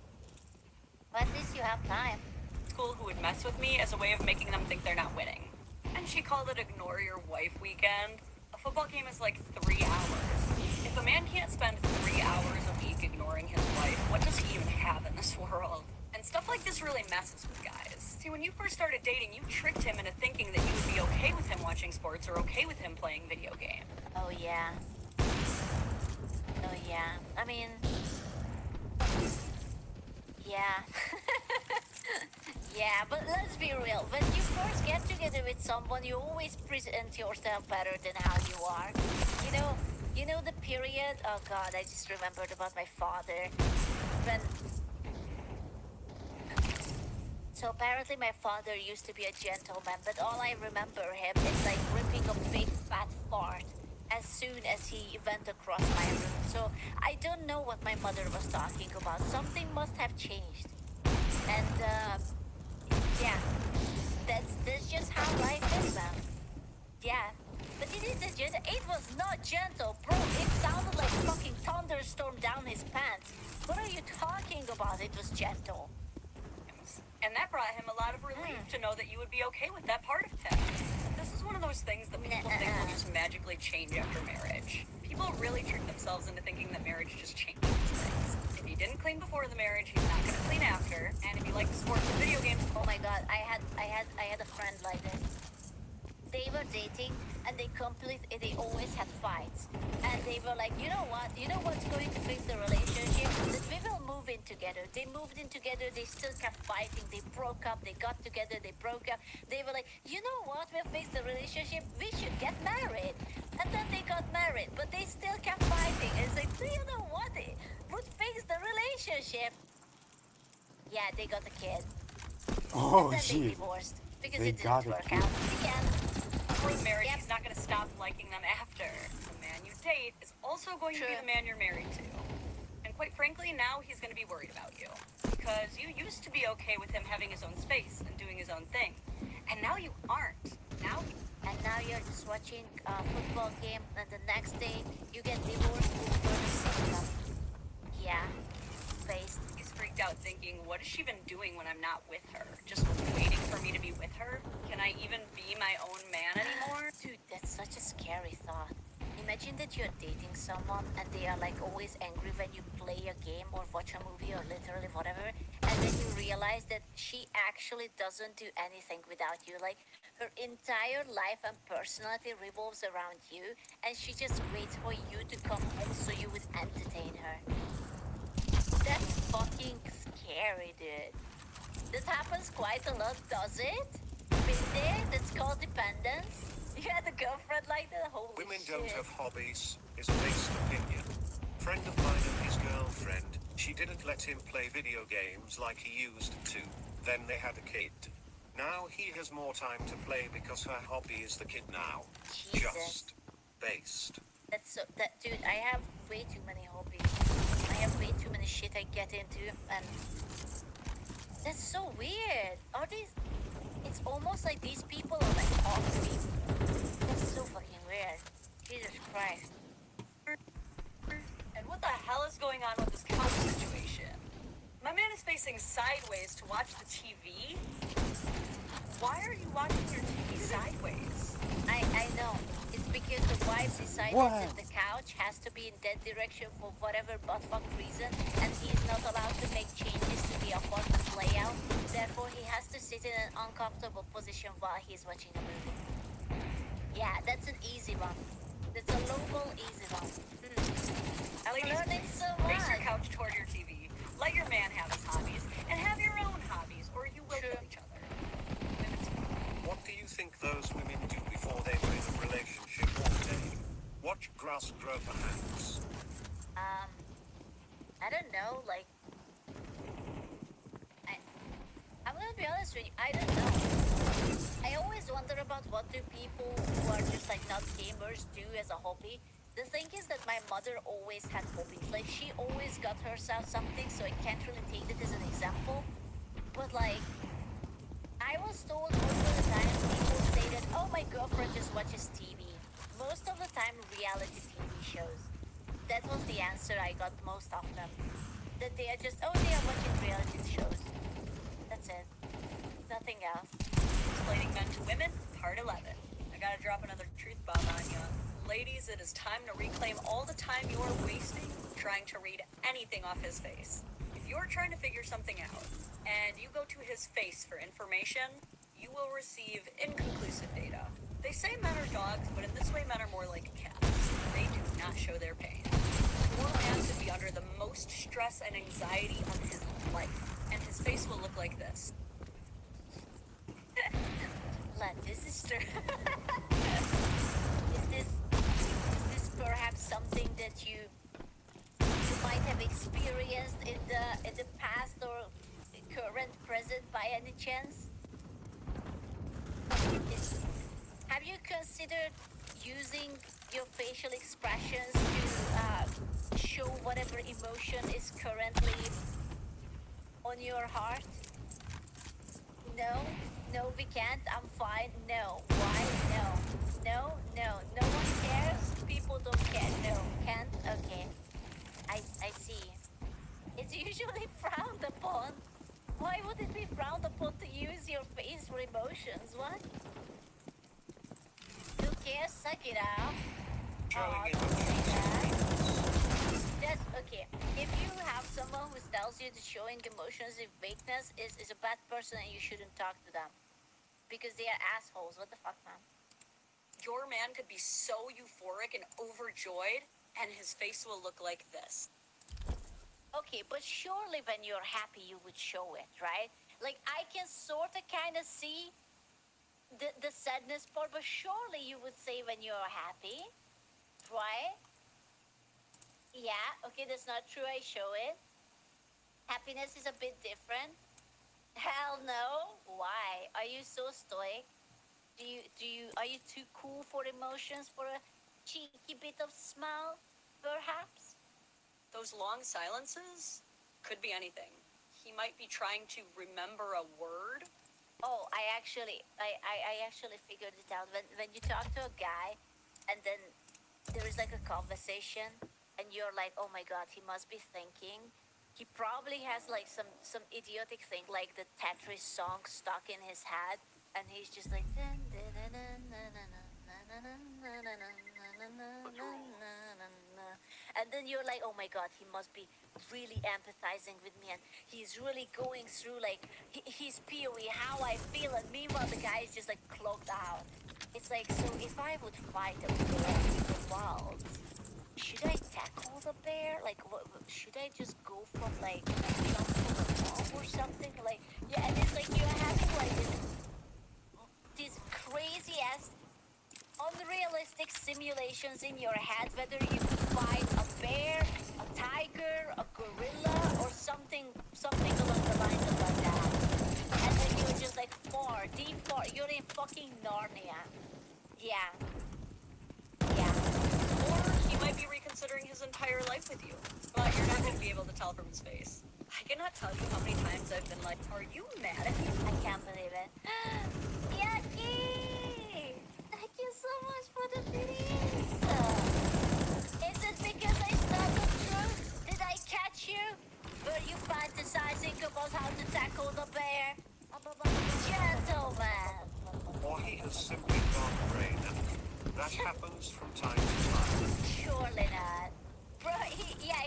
S1: But at least you have time.
S9: School who would mess with me as a way of making them think they're not winning. And she called it Ignore Your Wife Weekend. A football game is like 3 hours. If a man can't spend 3 hours a week ignoring his wife, what does he even have in this world? And stuff like this really messes with guys. See, when you first started dating, you tricked him into thinking that you would be okay with him watching sports or okay with him playing video games.
S1: Oh yeah. Oh yeah. I mean... Yeah. Yeah, but let's be real. When you first get together with someone, you always present yourself better than how you are. You know the period... Oh god, I just remembered about my father. When... So apparently my father used to be a gentleman, but all I remember him is like ripping a big fat fart as soon as he went across my room. So I don't know what my mother was talking about. Something must have changed. And yeah, that's just how life is, man. Yeah, but it was not gentle, bro. It sounded like fucking thunderstorm down his pants. What are you talking about? It was gentle.
S9: And that brought him a lot of relief to know that you would be okay with that part of him. This is one of those things that people think will just magically change after marriage. People really trick themselves into thinking that marriage just changes things. If he didn't clean before the marriage, he's not going to clean after. And if you like sports and video games...
S1: Oh my god, I had a friend like this. They were dating and they always had fights. And they were like, you know what's going to fix the relationship? That we will move in together. They moved in together, they still kept fighting, they broke up, they got together, they broke up. They were like, you know what will fix the relationship? We should get married. And then they got married, but they still kept fighting. And it's like, do you know what would fix the relationship? Yeah, they got a kid.
S7: Oh,
S1: then they
S7: gee.
S1: divorced because
S7: They
S1: it
S7: got
S1: didn't
S7: a
S1: work
S7: kid.
S1: out. The end.
S9: For the marriage,
S1: Yep.
S9: he's not going to stop liking them after. The man you date is also going to be
S1: True.
S9: the man you're married to. And quite frankly, now he's going to be worried about you. Because you used to be okay with him having his own space and doing his own thing. And now you aren't.
S1: And now you're just watching a football game, and the next day you get divorced over the symptom. Yeah, based.
S9: He's freaked out thinking, what has she been doing when I'm not with her? Just waiting for me to be with her? Can I even be my own man anymore?
S1: Dude, that's such a scary thought. Imagine that you're dating someone and they are like always angry when you play a game or watch a movie or literally whatever, and then you realize that she actually doesn't do anything without you. Like her entire life and personality revolves around you, and she just waits for you to come home so you would entertain her. That's fucking scary, dude. That happens quite a lot, does it? Been there? That's called dependence. You had a girlfriend like that? Holy
S2: Women
S1: shit.
S2: don't have hobbies, is a based opinion. Friend of mine and his girlfriend, she didn't let him play video games like he used to. Then they had a kid. Now he has more time to play because her hobby is the kid now.
S1: Jesus.
S2: Just based.
S1: That's so that dude, I have way too many hobbies. I have way too many shit I get into, and that's so weird. Are these it's almost like these people are like off people. That's so fucking weird. Jesus Christ.
S9: And what the hell is going on with this couch situation? My man is facing sideways to watch the TV? Why are you watching your TV sideways?
S1: I know. It's because the wife decided
S7: What?
S1: that the couch has to be in that direction for whatever buttfuck reason, and he is not allowed to make changes to the apartment layout. Therefore, he has to sit in an uncomfortable position while he's watching a movie. Yeah, that's an easy one. That's a low-ball easy one. I'm
S9: Ladies,
S1: learning so
S9: face your
S1: much.
S9: couch toward your TV. Let your man have his hobbies, and have your own hobbies, or you will
S1: True.
S9: kill each other.
S2: What do you think those women do before they were in a relationship all day? Watch grass grow perhaps.
S1: I don't know, like, I'm gonna be honest with you, I don't know. I always wonder about what do people who are just like not gamers do as a hobby. The thing is that my mother always had hobbies. Like she always got herself something, so I can't really take it as an example. But like, I was told most of the time people say that, oh, my girlfriend just watches TV. Most of the time, reality TV shows. That was the answer I got most of them. That they are just, oh, they are watching reality shows. That's it. Nothing else.
S9: Explaining men to women, part 11. I gotta drop another truth bomb on you. Ladies, it is time to reclaim all the time you're wasting trying to read anything off his face. If you're trying to figure something out, and you go to his face for information, you will receive inconclusive data. They say men are dogs, but in this way men are more like cats. They do not show their pain. Your man could be under the most stress and anxiety of his life, and his face will look like this.
S1: This is true. Is this perhaps something that you might have experienced in the past or current present by any chance? Have you considered using your facial expressions to show whatever emotion is currently on your heart? No, no, we can't. I'm fine. No. Why? No one cares. People don't care. No, can't. Okay. I see. It's usually frowned upon. Why would it be frowned upon to use your face for emotions? What? Who cares? Suck it out.
S2: Showing
S1: Don't say
S2: emotions
S1: that.
S2: is weakness.
S1: That's okay. If you have someone who tells you that showing emotions is weakness is a bad person and you shouldn't talk to them. Because they are assholes. What the fuck, man?
S9: Your man could be so euphoric and overjoyed, and his face will look like this.
S1: Okay, but surely when you're happy you would show it, right? Like I can sort of kind of see the sadness part, but surely you would say when you're happy, right? Yeah, okay, that's not true. I show it. Happiness is a bit different. Hell no. Why? Are you so stoic? Are you too cool for emotions for a cheeky bit of smile, perhaps?
S9: Those long silences could be anything. He might be trying to remember a word.
S1: Oh, I actually figured it out. When you talk to a guy, and then there is like a conversation, and you're like, oh my god, he must be thinking. He probably has like some idiotic thing like the Tetris song stuck in his head, and he's just like. And then you're like, oh my god, he must be really empathizing with me, and he's really going through like his POE, how I feel, and meanwhile the guy is just like clogged out. It's like, so if I would fight a bear in the wild, should I tackle the bear? Like, should I just go from like jump from a bomb or something? Like, yeah, and it's like you're having like these crazy ass unrealistic simulations in your head, whether you fight a bear, a tiger, a gorilla, or something along the lines of like that. And then you're just like you're in fucking Narnia. Yeah. Yeah.
S9: Or he might be reconsidering his entire life with you. But you're not going to be able to tell from his face. I cannot tell you how many times I've been like, are you mad at me?
S1: I can't believe it. Yaki! Thank you so much for the videos. Is it because I started through? Did I catch you? Were you fantasizing about how to tackle the bear? Gentlemen!
S2: Or he has simply gone brain empty. That happens from time to time.
S1: Surely not. Bro,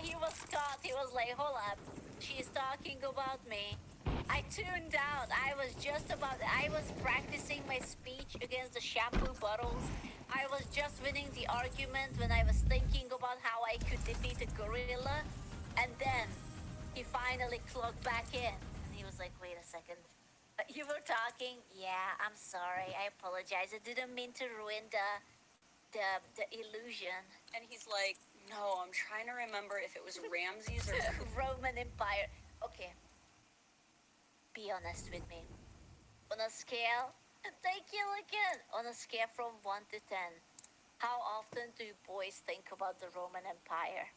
S1: he was caught. He was like, hold up. She's talking about me. I tuned out. I was practicing my speech against the shampoo bottles. I was just winning the argument when I was thinking about how I could defeat a gorilla. And then he finally clocked back in. And he was like, wait a second. You were talking? Yeah, I'm sorry. I apologize. I didn't mean to ruin the illusion.
S9: And he's like, no, I'm trying to remember if it was Ramses or
S1: Roman Empire. Okay. Be honest with me. On a scale, thank you again. On a scale from 1 to 10, how often do you boys think about the Roman Empire?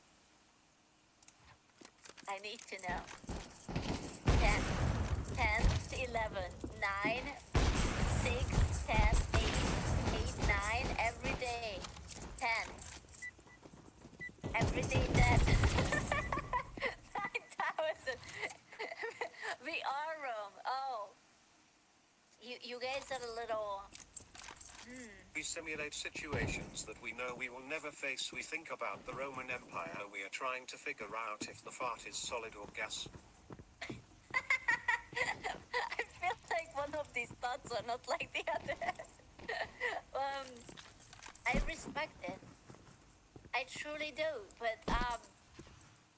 S1: I need to know. 10, 10, 11, 9, 6, 10, 8, 8, 9, every day. 10. Every day 10. 9,000. We are Rome. Oh. You guys are a little...
S2: We simulate situations that we know we will never face. We think about the Roman Empire. We are trying to figure out if the fart is solid or gas.
S1: I feel like one of these thoughts are not like the other. I respect it. I truly do. But,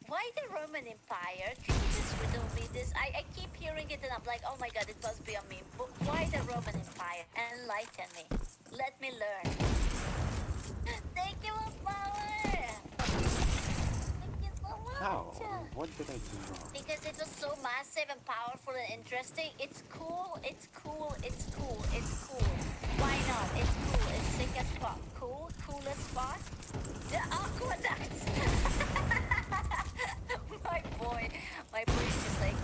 S1: why the Roman Empire? Can you just riddle me this? I keep hearing it and I'm like, oh my god, it must be a meme. But why the Roman Empire? Enlighten me. Let me learn. Thank you, Power! Thank you so much!
S7: How? What did I do wrong?
S1: Because it was so massive and powerful and interesting. It's cool, it's cool, it's cool, it's cool. Why not? It's cool, it's sick as fuck. Cool, coolest spot. The aqueducts! My boy just like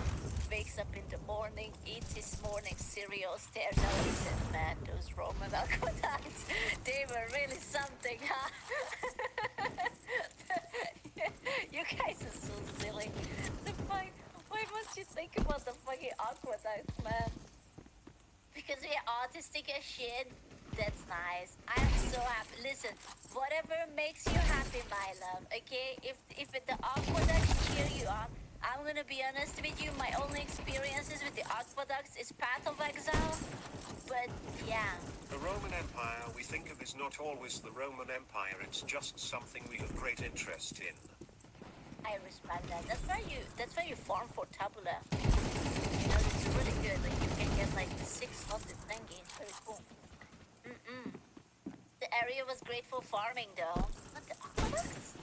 S1: wakes up in the morning, eats his morning cereal, stares out and says, man, those Roman aqueducts, they were really something, huh? You guys are so silly. The fuck? Why must you think about the fucking aqueducts, man? Because we're autistic as shit. That's nice. I'm so happy. Listen, whatever makes you happy, my love, okay? If the aqueducts cheer you up, I'm gonna be honest with you, my only experiences with the aqueducts is Path of Exile. But, yeah.
S2: The Roman Empire we think of is not always the Roman Empire. It's just something we have great interest in.
S1: I respect that. That's why you farm for Tabula. You know, it's really good. Like, you can get like the 600 thingy. It's very cool. The area was great for farming, though. But the aqueducts?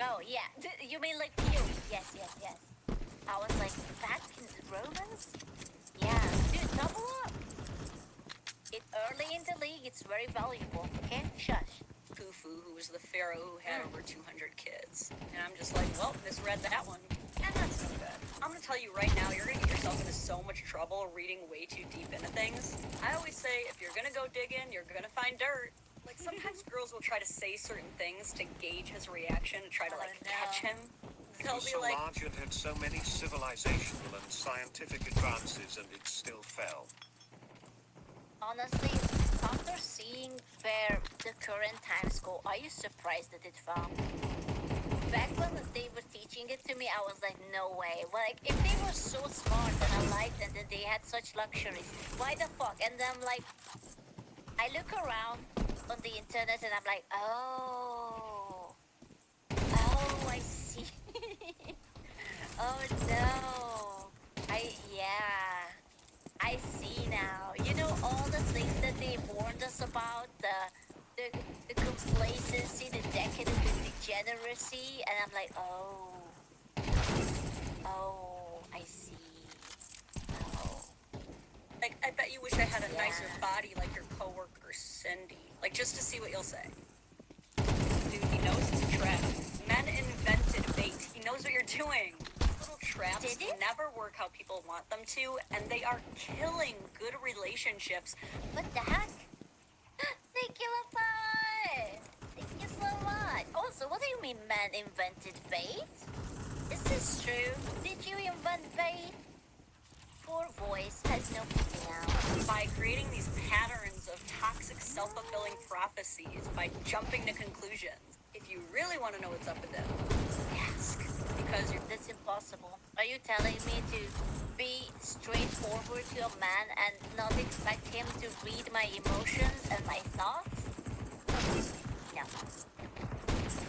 S1: Oh, yeah. You mean like you? Yes. I was like, back in the Romans? double up. It early in the league, it's very valuable. Okay, shush.
S9: Khufu, who was the pharaoh who had over 200 kids. And I'm just like, well, misread that one. And that's no good. I'm gonna tell you right now, you're gonna get yourself into so much trouble reading way too deep into things. I always say, if you're gonna go digging, you're gonna find dirt. Like, sometimes girls will try to say certain things to gauge his reaction, to try to, like, catch him.
S2: It
S9: They'll
S2: was
S9: be
S2: so
S9: like,
S2: large and had so many civilizational and scientific advances, and it still fell.
S1: Honestly, after seeing where the current times go, are you surprised that it fell? Back when they were teaching it to me, I was like, no way. Like, if they were so smart and I liked it and they had such luxuries, why the fuck? And then I'm like, I look around on the internet and I'm like, oh, I see. Oh no, yeah. I see now. You know all the things that they warned us about, the complacency, the decadence, the degeneracy, and I'm like, oh, I see. Oh,
S9: like, I bet you wish I had a
S1: Yeah.
S9: nicer body like your coworker Cindy. Like, just to see what you'll say. Dude, he knows it's a trap. Men invented bait. He knows what you're doing. Little traps
S1: Did he?
S9: never work how people want them to, and they are killing good relationships.
S1: what the heck? Thank you, Lafay. Thank you so much. Also, what do you mean man invented bait? Is this true? Did you invent bait? Poor voice has no pity now.
S9: By creating these patterns of toxic self-fulfilling prophecies, by jumping to conclusions. If you really want to know what's up with it, ask. Because you're
S1: That's impossible. Are you telling me to be straightforward to a man and not expect him to read my emotions and my thoughts? No.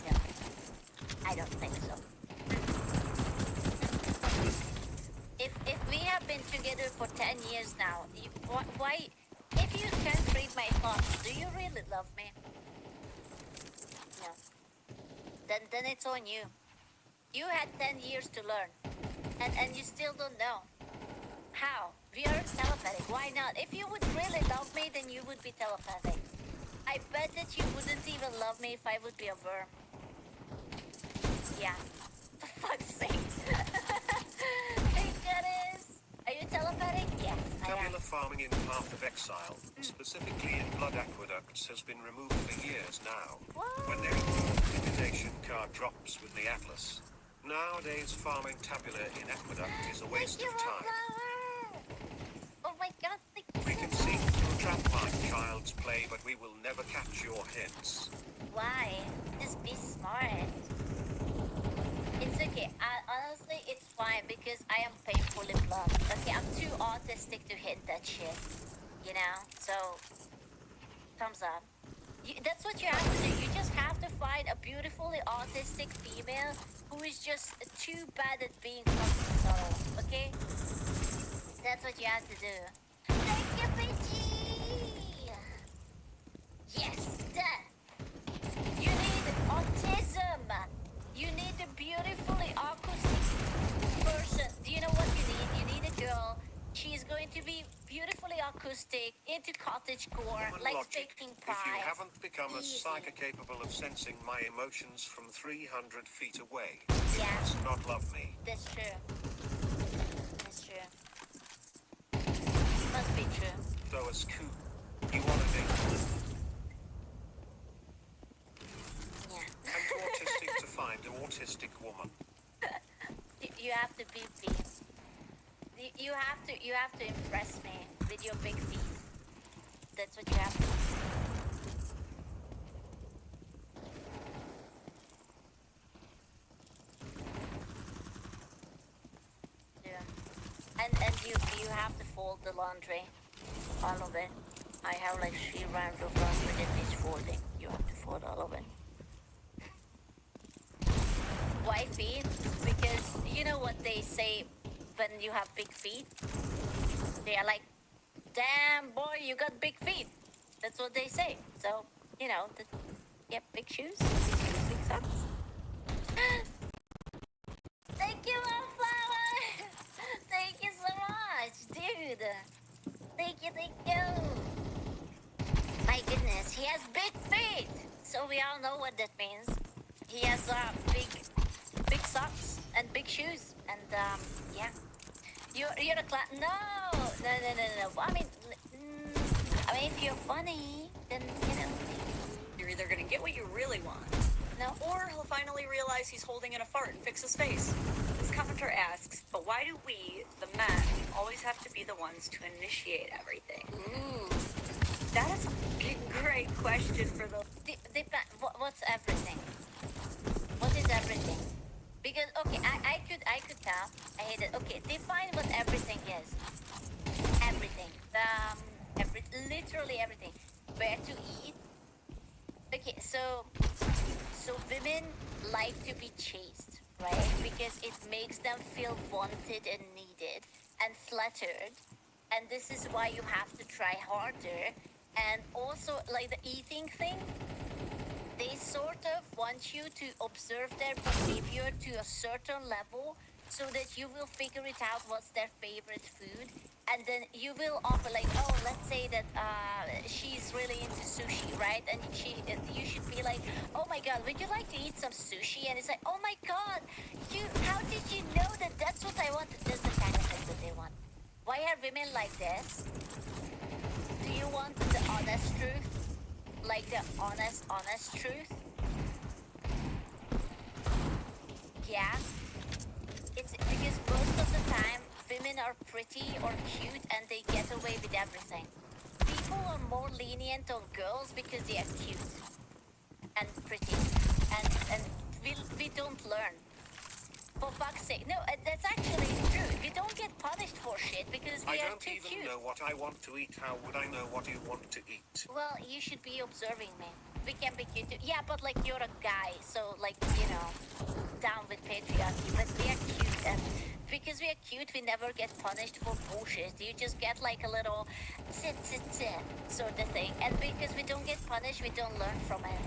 S1: No. I don't think so. If we have been together for 10 years now, why if you can't read my thoughts, do you really love me? No. Then it's on you. You had 10 years to learn, and you still don't know. How? We are telepathic. Why not? If you would really love me, then you would be telepathic. I bet that you wouldn't even love me if I would be a worm. Yeah. For fuck's sake. Hey, Dennis. Are you telepathic? Yes, I am.
S2: Tabular farming in Path of Exile, specifically in Blood Aqueducts, has been removed for years now.
S1: What?
S2: When their invitation card drops with the Atlas. Nowadays, farming tabular in Aqueduct is a waste
S1: Thank you,
S2: of time.
S1: Flower. Oh my god, thank
S2: We
S1: you
S2: can
S1: so
S2: see
S1: much.
S2: through trap like child's play, but we will never catch your hints.
S1: Why? Just be smart. It's okay. Honestly, it's fine because I am painfully blunt. Okay, I'm too autistic to hit that shit. You know? So, thumbs up. That's what you have to do. You just have to find a beautifully autistic female who is just too bad at being fucking subtle. Okay? That's what you have to do. Thank you, Pidgey! Yes, that! You need autism. You need a beautifully acoustic person. Do you know what you need? You need a girl. She's going to be beautifully acoustic, into cottagecore,
S2: Human
S1: like
S2: logic.
S1: taking
S2: If
S1: pride.
S2: you haven't become a
S1: Easy.
S2: psyker capable of sensing my emotions from 300 feet away,
S1: Yeah.
S2: you must not love me.
S1: That's true. That's true. Must be true.
S2: So as Coop, you want to date
S1: Yeah.
S2: I'm too autistic to find an autistic woman.
S1: You have to be big. You have to impress me with your big feet. That's what you have to do. And you have to fold the laundry. All of it. I have like 3 rounds of laundry that needs folding. You have to fold all of it. Why feet? Because you know what they say when you have big feet? They are like, damn boy, you got big feet. That's what they say. So, you know, get big shoes, big socks. Thank you, Wallflower! Thank you so much, dude. My goodness, he has big feet. So we all know what that means. He has big socks and big shoes, and yeah. You're a no. I mean, if you're funny, then
S9: You're either gonna get what you really want,
S1: no.
S9: or he'll finally realize he's holding in a fart and fix his face. This commenter asks, but why do we, the men, always have to be the ones to initiate everything?
S1: Ooh.
S9: That is a fucking great question for the...
S1: What's everything? What is everything? Because okay, I could tell. I hate it. Okay, define what everything is. Everything. Literally everything. Where to eat. Okay, so women like to be chased, right? Because it makes them feel wanted and needed and flattered. And this is why you have to try harder. And also, like the eating thing, they sort of want you to observe their behavior to a certain level so that you will figure it out what's their favorite food. And then you will offer, like, oh, let's say that she's really into sushi, right? And you should be like, oh my god, would you like to eat some sushi? And it's like, oh my god, how did you know that that's what I want? That's the kind of thing that they want. Why are women like this? Do you want the honest truth? Like the honest truth? Yeah. It's because most of the time, women are pretty or cute and they get away with everything. People are more lenient on girls because they are cute and pretty. And we don't learn. For fuck's sake. No, that's actually true. We don't get punished for shit because we
S2: I
S1: are
S2: don't
S1: too
S2: even
S1: cute.
S2: know what I want to eat. How would I know what you want to eat?
S1: Well, you should be observing me. We can be cute too. Yeah, but like you're a guy, so like, down with patriarchy. But we are cute, and because we are cute, we never get punished for bullshit. You just get like a little sit sort of thing. And because we don't get punished, we don't learn from it.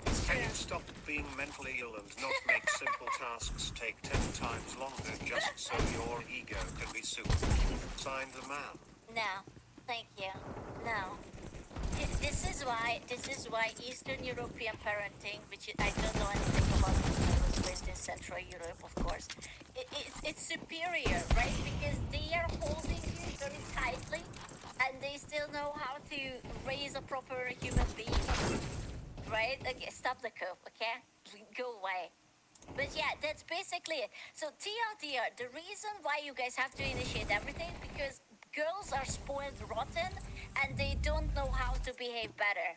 S1: It's
S2: Can
S1: true.
S2: you stop being mentally ill and not make simple tasks take 10 times longer just so your ego can be soothed? Signed, the man.
S1: No, thank you. No. This is why Eastern European parenting, which I don't know anything about because I was raised in Central Europe, of course. It's superior, right? Because they are holding you very tightly, and they still know how to raise a proper human being, right? Okay, stop the cope, okay? Go away. But yeah, that's basically it. So TLDR, the reason why you guys have to initiate everything because girls are spoiled rotten and they don't know how to behave better.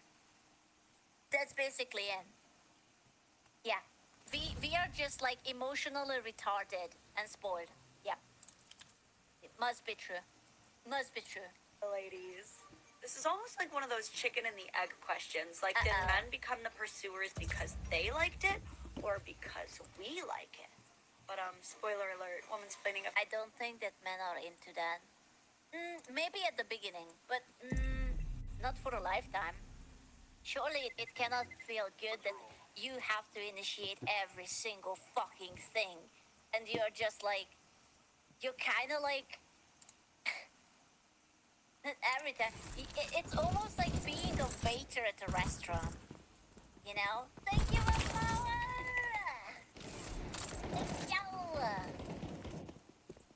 S1: That's basically it. Yeah. We are just like emotionally retarded and spoiled. Yeah. It must be true. Must be true.
S9: Ladies. This is almost like one of those chicken and the egg questions. Like, did men become the pursuers because they liked it or because we like it? But, spoiler alert, woman's planning
S1: I don't think that men are into that. Maybe at the beginning, but not for a lifetime. Surely it cannot feel good that you have to initiate every single fucking thing. And you're just like, you're kind of like, every time. It's almost like being a waiter at a restaurant. You know? Thank you for power! Thank you!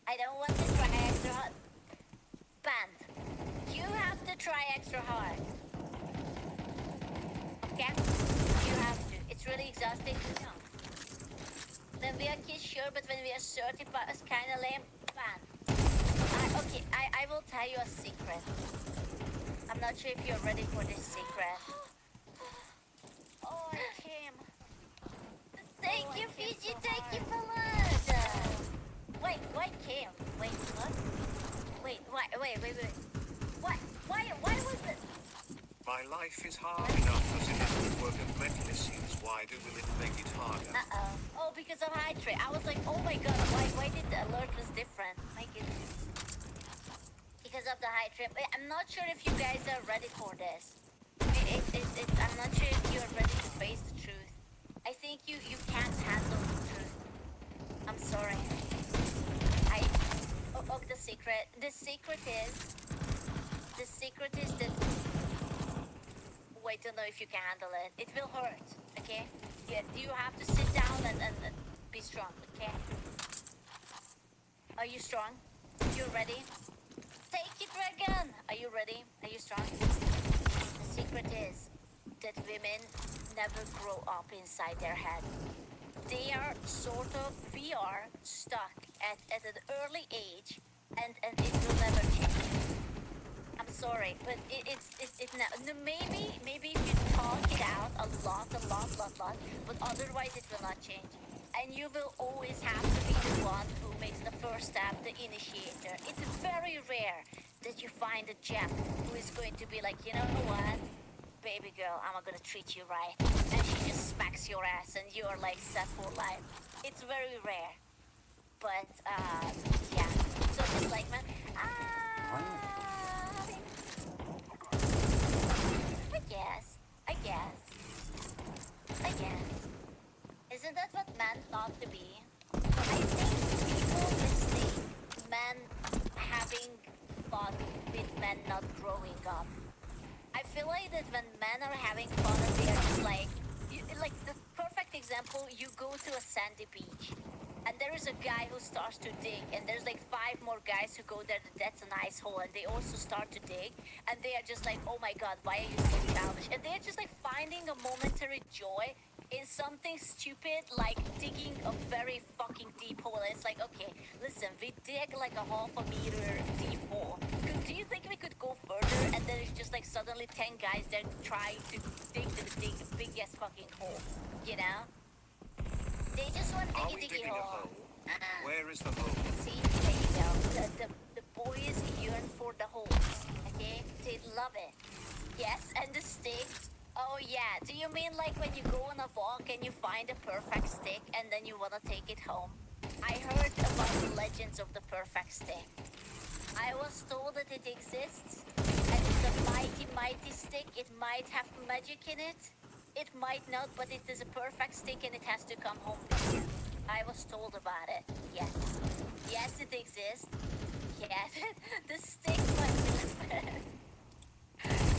S1: I don't want to try extra hard. Band. You have to try extra hard. Okay? You have to. It's really exhausting. No. When we are kids, sure, but when we are certified, it's kind of lame. Band. Okay, I will tell you a secret. I'm not sure if you're ready for this secret. Oh, I came. Thank you, Fiji. Thank you for blood. Wait, why came? Wait, what? Wait. Why was it?
S2: My life is hard enough as it is to work at mental issues. Why do women make it harder?
S1: Oh, because of hydrate. I was like, oh my god, why did the alert was different? My goodness. Because of the hydrate. I'm not sure if you guys are ready for this. I'm not sure if you're ready to face the truth. I think you can't handle the truth. I'm sorry. The secret. The secret is that I don't know if you can handle it. It will hurt, okay? Yeah, you have to sit down and be strong, okay? Are you strong? You ready? Take it, Dragon! Are you ready? Are you strong? The secret is that women never grow up inside their head. They are sort of, we are stuck at an early age, and it will never change. I'm sorry, but maybe if you talk it out a lot, but otherwise it will not change. And you will always have to be the one who makes the first step, the initiator. It's very rare that you find a gem who is going to be like, you know what, baby girl, I'm gonna treat you right. And she just smacks your ass and you're like set for life. It's very rare. But, yeah. So just like, man, I guess. Isn't that what men thought to be? I think people mistake men having fun with men not growing up. I feel like that when men are having fun and they are just like the perfect example, you go to a sandy beach and there is a guy who starts to dig and there's like 5 more guys who go there, that's a nice hole, and they also start to dig and they are just like, oh my god, why are you so childish? And they're just like finding a momentary joy in something stupid like digging a very fucking deep hole. And it's like, okay, listen, we dig like a half a meter deep hole. Do you think we could go further? And then it's just like suddenly 10 guys there trying to dig the biggest fucking hole, you know? They just want
S2: Are we
S1: diggy
S2: digging a
S1: hole.
S2: hole? Where is the hole?
S1: See, there you go. The boys yearn for the hole, okay? They love it. Yes, and the stick. Oh yeah, do you mean like when you go on a walk and you find a perfect stick and then you wanna take it home? I heard about the legends of the perfect stick. I was told that it exists, and it's a mighty stick. It might have magic in it. It might not, but it is a perfect stick and it has to come home with you. I was told about it. Yes. Yes, it exists. Yes, the stick must be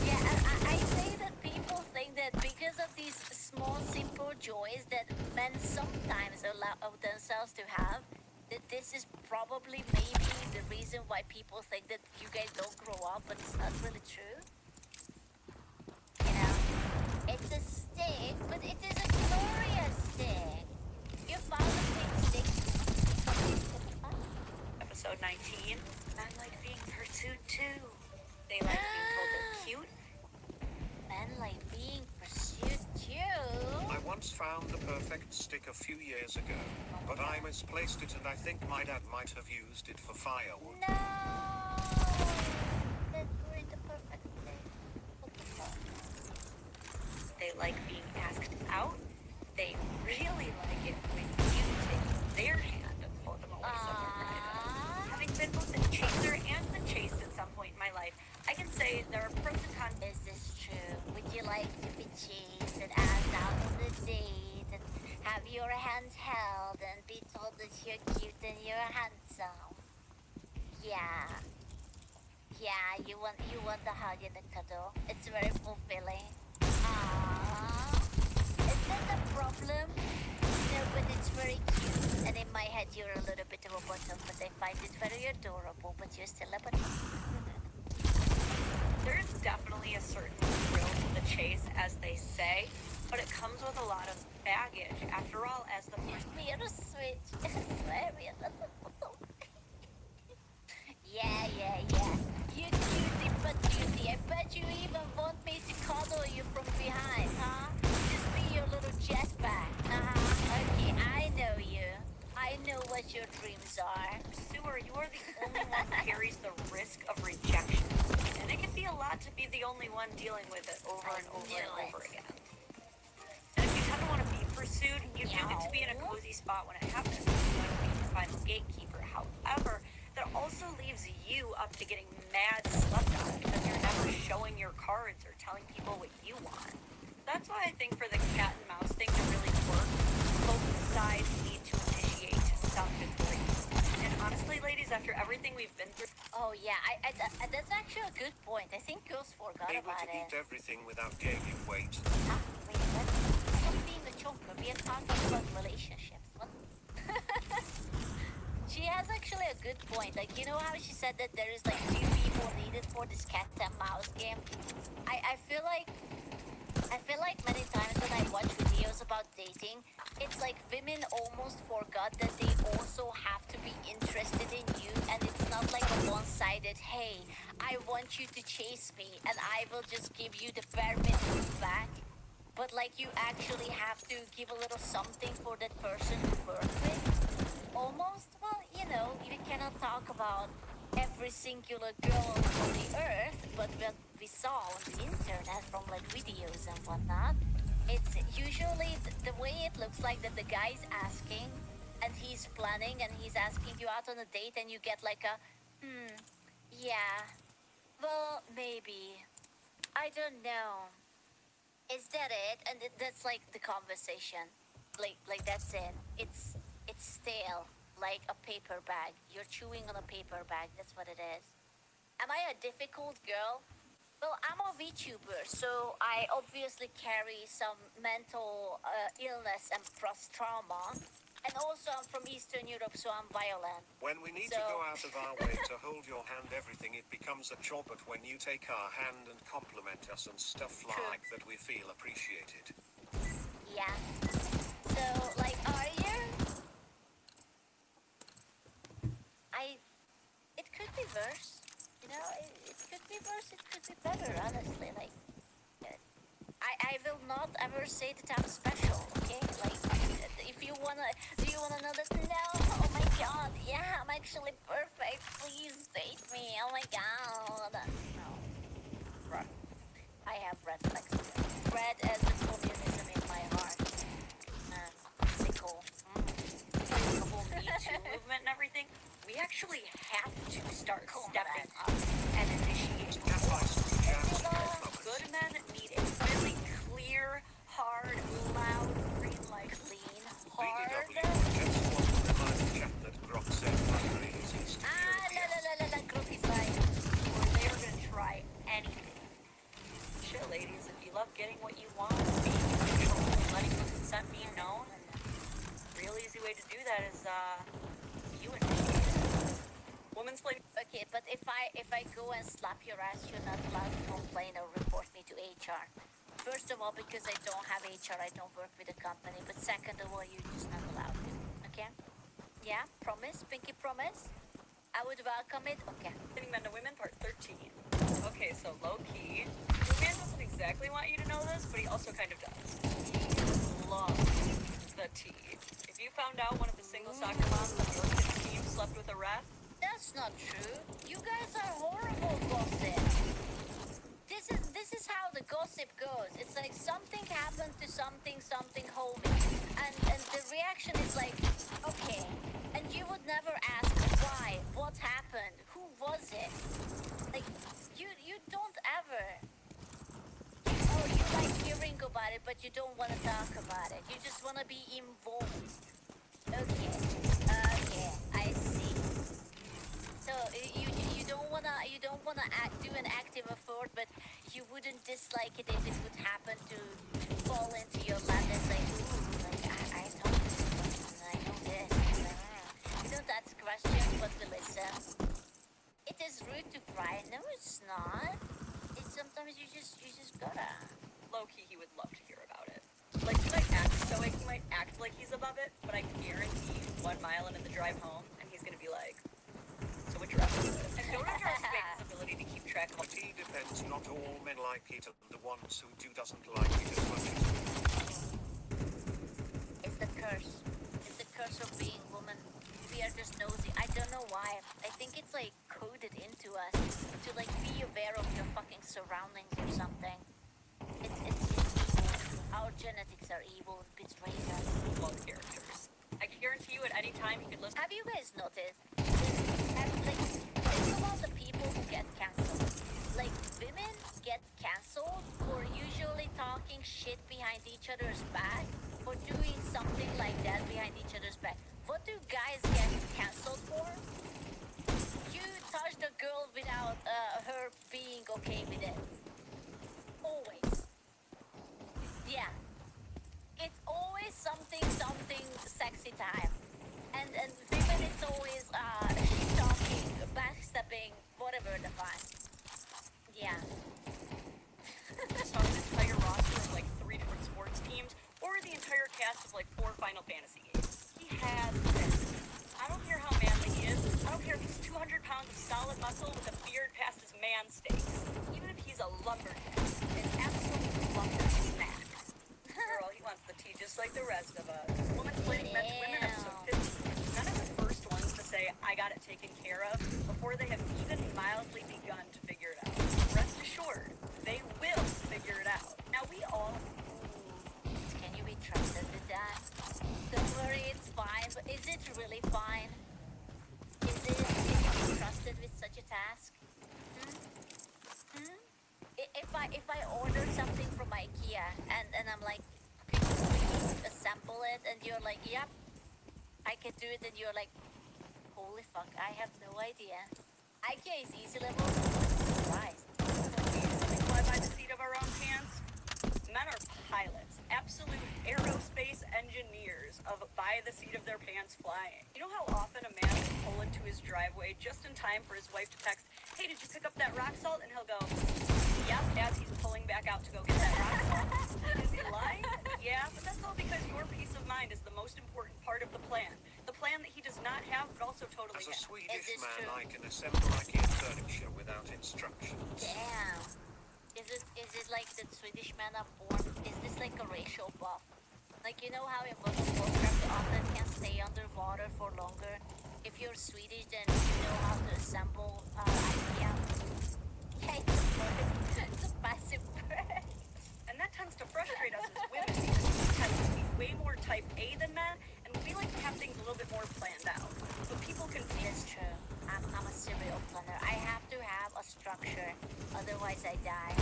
S1: yeah, I say that people think that because of these small, simple joys that men sometimes allow themselves to have, that this is probably maybe the reason why people think that you guys don't grow up, but it's not really true. You know, it's a stick, but it is a glorious stick. You found a big stick.
S9: Episode 19. Men like being pursued too. They like being told they're cute.
S1: Men like being pursued too.
S2: I once found the perfect stick a few years ago, but I misplaced it and I think my dad might have used it for firewood.
S1: No! That ruined the perfect stick. What the fuck?
S9: They like being asked out. They really like it when you take their hand and pull them away somewhere private. Having been both a chaser and been chased at some point in my life, I can say there are pros and cons.
S1: Is this true? Would you like to be chased and asked out on the date and have your hand held and be told that you're cute and you're handsome? Yeah. Yeah, you want the hug and the cuddle. It's very fulfilling. Aww. Is that the problem? No, but it's very cute. And in my head you're a little bit of a bottom, but I find it very adorable, but you're still a bottom.
S9: There's definitely a certain thrill to the chase, as they say, but it comes with a lot of baggage. After all, as the first
S1: We are a switch. Very yeah. You cutie but cutie. I bet you even want me to cuddle you from behind, huh? Just be your little jetpack. Okay, I know you. I know what your dreams are.
S9: pursuer, you are the only one who carries the risk of rejection. And it can be a lot to be the only one dealing with it over and over again. And if you tend to want to be pursued, you do get to be in a cozy spot when it happens. You want to be the final gatekeeper. However, that also leaves you up to getting mad slept on because you're never showing your cards or telling people what you want. That's why I think for the cat and mouse thing to really work, both sides need to initiate to some degree. And honestly, ladies, after everything we've been through,
S1: Oh yeah, that's actually a good point. I think girls forgot
S2: Able
S1: about
S2: to eat
S1: it.
S2: everything without gaining weight.
S1: Ah, wait, let's stop being a chonker. We are talking about relationships. What? She has actually a good point. Like, you know how she said that there is like two people needed for this cat and mouse game? I feel like many times when I watch videos about dating, it's like women almost forgot that they also have to be interested in you, and it's not like a one-sided, hey, I want you to chase me and I will just give you the bare minimum back. But like you actually have to give a little something for that person to work with. Almost, well, you cannot talk about every singular girl on the earth, but what we saw on the internet from like videos and whatnot, it's usually the way it looks like that the guy's asking and he's planning and he's asking you out on a date and you get like a, yeah, well, maybe. I don't know. Is that it? And that's like the conversation. Like that's it. It's stale, like a paper bag. You're chewing on a paper bag. That's what it is. Am I a difficult girl? Well, I'm a VTuber, so I obviously carry some mental illness and trauma. And also, I'm from Eastern Europe, so I'm violent.
S2: When we need
S1: So-
S2: to go out of our way to hold your hand, everything, it becomes a chore. But when you take our hand and compliment us and stuff
S1: True.
S2: like that, we feel appreciated.
S1: Yeah. So, like, are you? It could be worse. It could be worse. It could be better. Honestly, like, I will not ever say that I'm special. Okay, like, if you do you wanna know that? No. Oh my god. Yeah, I'm actually perfect. Please date me. Oh my god. No. Right. I have red flags. Red as the communism in my heart. Sickle.
S9: the whole Me Too movement and everything, we actually have to start stepping up and initiating. Good men need a really clear, hard, loud green light.
S1: Clean,
S2: BDW,
S1: hard.
S2: just want to remind the chap that Grok said battery is his
S1: La, group is like,
S9: Or they are gonna try anything. Shit, ladies, if you love getting what you want, being in control, and letting your consent be known, real easy way to do that is you initiate it. Women's play.
S1: okay, but if I go and slap your ass, you're not allowed to complain or report me to HR. First of all, because I don't have HR, I don't work with a company. But second of all, you're just not allowed to. Okay? Yeah, promise, pinky promise. I would welcome it. Okay.
S9: Men to Women, part 13. Okay, so low-key, your man doesn't exactly want you to know this, but he also kind of does. He loves the tea. If you found out one of the single soccer moms on your kid's team slept with a ref,
S1: That's not true. You guys are horrible gossip. This is how the gossip goes. It's like something happened to something homie, and the reaction is like, okay, and you would never ask why, what happened, who was it? Like you don't ever. Oh, you like hearing about it, but you don't want to talk about it. You just want to be involved. Okay, I see. So you don't wanna do an active effort, but you wouldn't dislike it if it would happen to fall into your lap and say, ooh, like I talked to this person, I know this. We don't ask questions, but we listen. It is rude to cry. No, it's not. It's sometimes you just gotta.
S9: low-key, he would love to hear about it. Like, he might act stoic, he might act like he's above it, but I guarantee 1 mile into the drive home, and he's gonna be like, so what's your opposite? And don't underestimate his ability to keep track of
S2: But he depends. Not all men like it, and the ones who do doesn't like it as much.
S1: It's the curse. It's the curse of being woman. We are just nosy. I don't know why. I think it's like coded into us to like be aware of your fucking surroundings or something. It's evil. Our genetics are evil and betray us.
S9: all the characters. I guarantee you at any time he could listen.
S1: Have you guys noticed? Think about the people who get cancelled. Like women get cancelled for usually talking shit behind each other's back, for doing something like that behind each other's back. What do guys get cancelled for? You touched a girl without her being okay with it. Always. Yeah. It's always something sexy time. And women, it's always shit talking, backstabbing, whatever the fun. Yeah.
S9: On the entire roster of like 3 different sports teams, or the entire cast of like 4 Final Fantasy games. He has this. I don't care how manly he is. I don't care if he's 200 pounds of solid muscle with a beard past his man steaks. Even if he's a lumberjack, an absolute lumber snack. Girl, he wants the tea just like the rest of us. Woman's Planning Men to Women, episode 50. None of the first ones to say, I got it taken care of, before they have even mildly begun to figure it out. Rest assured, they will figure it out. Now we all...
S1: Can you be trusted with that? Don't worry, it's fine. But is it really fine? Can you be trusted with such a task? If I order something from IKEA and I'm like, could you please assemble it? And you're like, yep, I can do it. And you're like, holy fuck, I have no idea. IKEA is easy level. Surprised.
S9: We fly by the seat of our own pants. Men are pilots, absolute aerospace engineers of by the seat of their pants flying. You know how often a man will pull into his driveway just in time for his wife to text, hey, did you pick up that rock salt? And he'll go, yep, as he's pulling back out to go get that rock salt. Is he lying? Yeah, but that's all because your peace of mind is the most important part of the plan. The plan that he does not have, but also totally
S2: As a
S9: has.
S2: Swedish
S1: Is this
S2: man,
S1: true?
S2: I can assemble IKEA furniture without instructions.
S1: Damn. Is it like the Swedish men are born? Is this like a racial buff? Like, you know how in World of Warcraft you often can stay underwater for longer? If you're Swedish, then you know how to assemble IKEA. Yeah, it's a passive bird.
S9: And that tends to frustrate us as women because we tend to be way more type A than men, and we like to have things a little bit more planned out. But people confuse.
S1: It's true. I'm a serial planner. I have to have a structure, otherwise I die.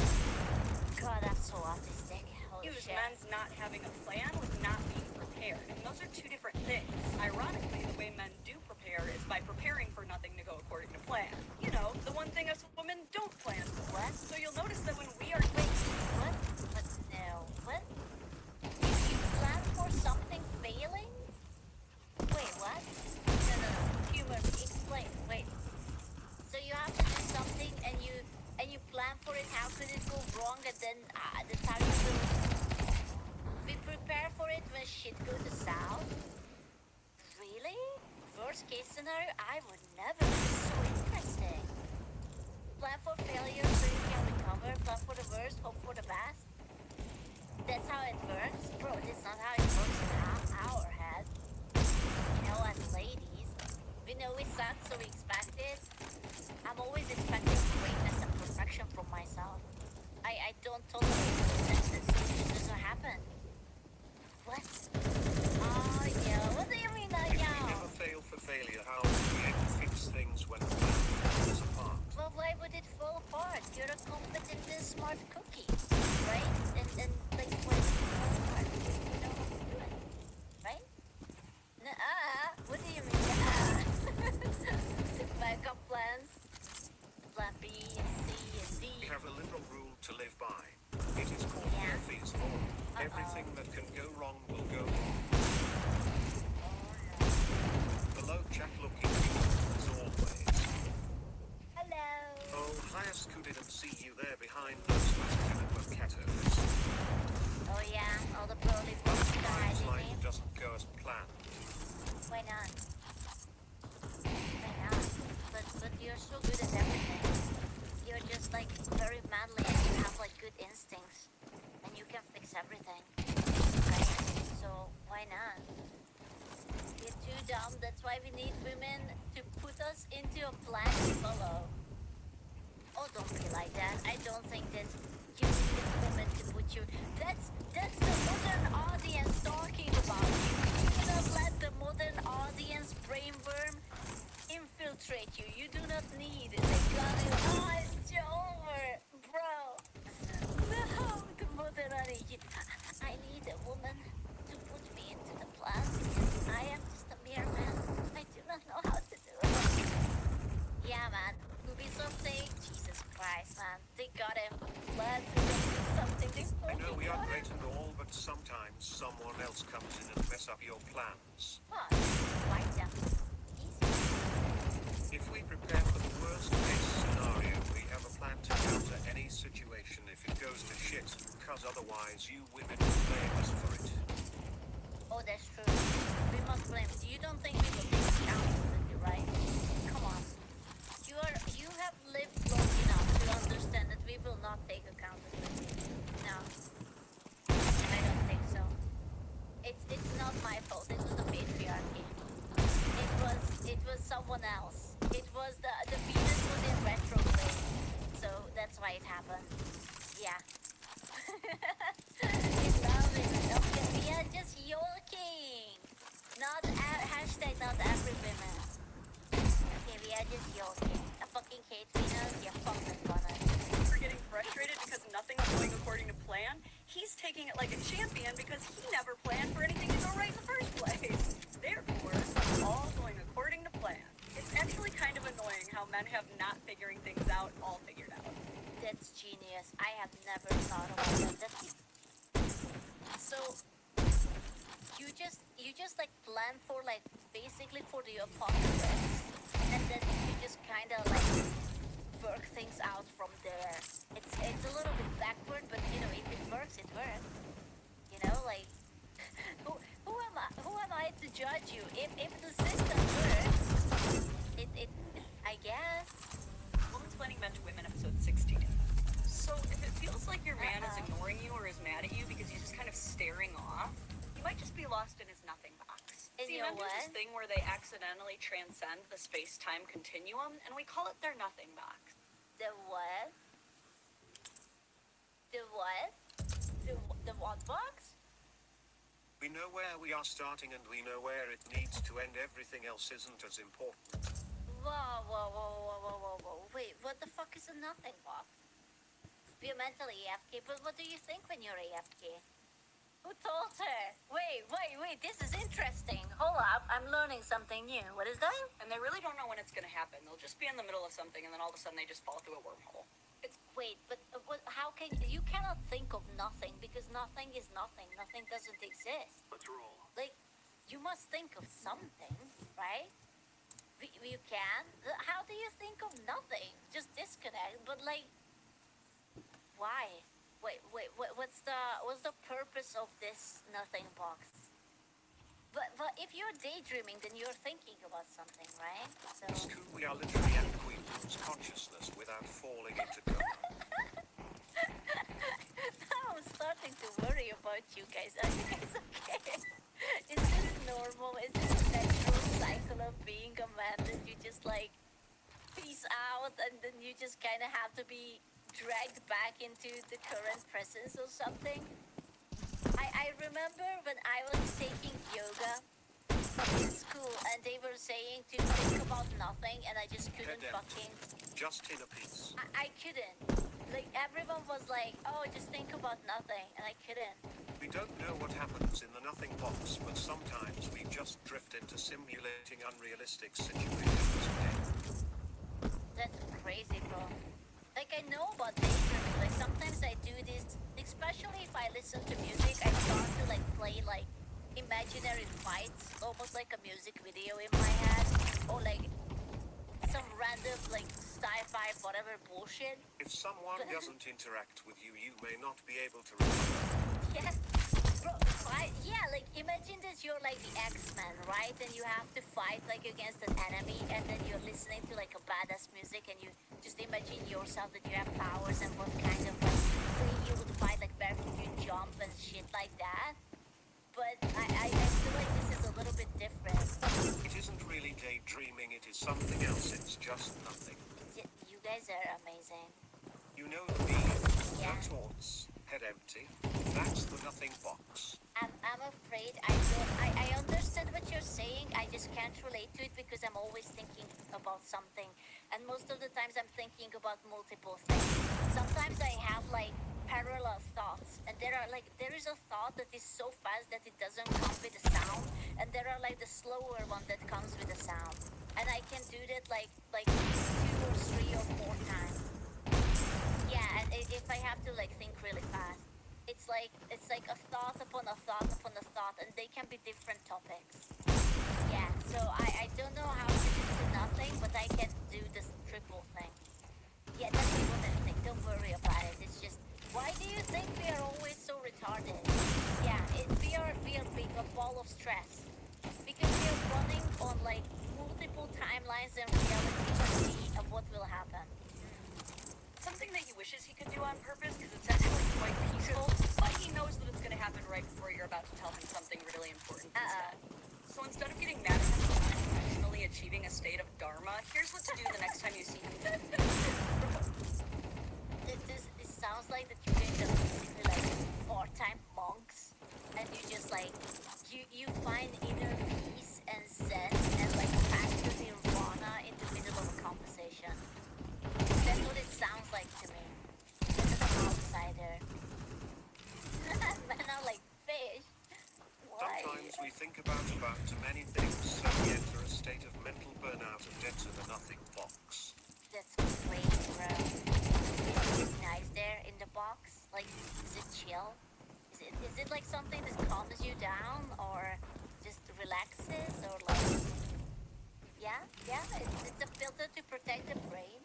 S1: God, I'm so autistic. Holy
S9: Use
S1: shit.
S9: men's not having a plan with not being prepared, and those are two different things. Ironically, the way men do prepare is by preparing for nothing to go according to plan. You know, the one thing us women don't plan for.
S1: What?
S9: So you'll notice that when we are...
S1: Wait, what? What? No. What? You plan for something failing? Wait, what? No. Humor, explain. Wait. So you have to do something and you plan for it. How could it go wrong? And then that's how you will. We prepare for it when shit goes south. Really? Worst case scenario? I would never. It's so interesting. Plan for failure so you can recover. Plan for the worst, hope for the best. That's how it works? Bro, that's not how it works in our head. You know, as ladies, we know it sucks, so we expect it. I'm always expecting greatness and perfection from myself. I don't tolerate it, so it doesn't happen. What? Oh, yeah. What do you mean,
S2: If we
S1: yeah?
S2: never fail for failure, how would we ever fix things when the plan falls apart?
S1: Well, why would it fall apart? You're a competent and smart cookie, right? And like, why would it fall apart? You know how to do it, right? What do you mean? Backup plans? Plan B and C and D.
S2: We have a little rule to live by. It is called
S1: Yeah.
S2: Murphy's Law. Everything that can go wrong will go wrong. Hello, chat looking as always.
S1: Hello.
S2: Oh, highest who didn't see you there behind those masculine mercatos.
S1: Oh yeah, all the burly boys
S2: Sometimes
S1: behind me.
S2: life doesn't go as planned.
S1: Why not? Why not? But you're so good at everything. You're just like very manly and you have like good instincts. And you can fix everything. Right? So why not? We're too dumb, that's why we need women to put us into a plan to follow. Oh, don't be like that. I don't think that you need a woman to put you... That's the modern audience talking about you. You do not let the modern audience brain worm infiltrate you. You do not need the gun. Oh, it's over, bro.
S2: but sometimes someone else comes in and mess up your plans.
S1: Well, fight them. Easy.
S2: If we prepare for the worst case scenario, we have a plan to counter any situation if it goes to shit, cause otherwise you women will blame us for it.
S1: Oh, that's true. We must blame. You don't think we will take accountability, right? Come on. You have lived long enough to understand that we will not take accountability. No. I don't think so. It's not my fault. It was the patriarchy. It was someone else. It was the Venus was in retrograde. So that's why it happened. Yeah. I love it. Okay, we are just yoking. Not hashtag not every women. Okay, we are just yoking. I fucking hate Venus. Yeah, fuck that bonnet.
S11: For getting frustrated because nothing is going according to plan, he's taking it like a champion because he never planned for anything to go right in the first place. Therefore, it's all going according to plan. It's actually kind of annoying how men have not figuring things out all figured out.
S1: That's genius. I have never thought about that. So you just like plan for like basically for the apocalypse, and then you just kind of like work things out from there. It's a little bit backward, but you know if it works, it works. You know, like who am I to judge you? If the system works, it I guess.
S11: Woman's Men to Women, episode 16. So if it feels like your man is ignoring you or is mad at you because he's just kind of staring off, you might just be lost in his nothing box.
S1: In
S11: See,
S1: your
S11: men do this
S1: what?
S11: thing where they accidentally transcend the space-time continuum, and we call it their nothing box.
S1: The what? The what? The what box?
S2: We know where we are starting and we know where it needs to end. Everything else isn't as important.
S1: Whoa. Wait, what the fuck is a nothing box? We're mentally AFK, but what do you think when you're AFK? Who told her? Wait, this is interesting. Hold up, I'm learning something new. What is that?
S11: And they really don't know when it's going to happen. They'll just be in the middle of something, and then all of a sudden they just fall through a wormhole.
S1: Wait, but how can you cannot think of nothing because nothing is nothing. Nothing doesn't exist.
S10: Let's roll.
S1: Like, you must think of something, right? You can. How do you think of nothing? Just disconnect. But like, why? Wait. What's the purpose of this nothing box? But if you're daydreaming, then you're thinking about something, right? So.
S2: It's true, we are literally at Queen Moon's consciousness without falling into coma.
S1: Now I'm starting to worry about you guys. Are you guys okay? Is this normal? Is this a natural cycle of being a man that you just like peace out and then you just kind of have to be dragged back into the current presence or something? I remember when I was taking yoga in school and they were saying to think about nothing and I just couldn't
S2: Head empty.
S1: fucking...
S2: Just in a piece.
S1: I couldn't. Like everyone was like, oh, just think about nothing and I couldn't.
S2: We don't know what happens in the nothing box, but sometimes we just drift into simulating unrealistic situations.
S1: That's crazy, bro. Like, I know about daydreaming. Like, sometimes I do this, especially if I listen to music, I start to, like, play, like, imaginary fights, almost like a music video in my head, or, like, some random, like, sci-fi, whatever bullshit.
S2: If someone doesn't interact with you, you may not be able to recover.
S1: Yeah. Bro, yeah, like, imagine that you're, like, the X-Men, right? And you have to fight, like, against an enemy, and then you're listening to, like, a badass music, and you just imagine yourself that you have powers and what kind of, like, way you would fight, like, where could you jump and shit like that. But I feel like this is a little bit different.
S2: It isn't really daydreaming, it is something else, it's just nothing.
S1: You guys are amazing.
S2: You know the meaning,
S1: Yeah.
S2: no taunts, head empty, that's the nothing box.
S1: I'm afraid I understand what you're saying. I just can't relate to it because I'm always thinking about something. And most of the times I'm thinking about multiple things. Sometimes I have like parallel thoughts. And there is a thought that is so fast that it doesn't come with a sound. And there are like the slower one that comes with a sound. And I can do that like 2 or 3 or 4 times. Yeah, and if I have to like think really fast. It's it's like a thought upon a thought upon a thought, and they can be different topics. Yeah, so I don't know how to do nothing, but I can do this triple thing. Yeah, that's a woman thing. Don't worry about it. It's just, why do you think we are always so retarded? Yeah, we are being a ball of stress because we are running on like multiple timelines and reality to see what will happen.
S11: Something that he wishes he could do on purpose, because it's actually quite peaceful, but he knows that it's going to happen right before you're about to tell him something really important instead. So instead of getting mad at him for unintentionally achieving a state of dharma, here's what to do the next time you see him.
S1: It sounds like that you're going to basically like part-time monks, and you just like you find inner peace and zen and like back to nirvana in the middle of a conversation. That's what it sounds like to me. As an outsider. Men are like fish. Why?
S2: Sometimes we think about too many things, so we enter a state of mental burnout and enter the nothing box.
S1: That's crazy, bro. Is it nice there in the box? Like, is it chill? Is it like something that calms you down, or just relaxes, or like... Yeah, it's a filter to protect the brain.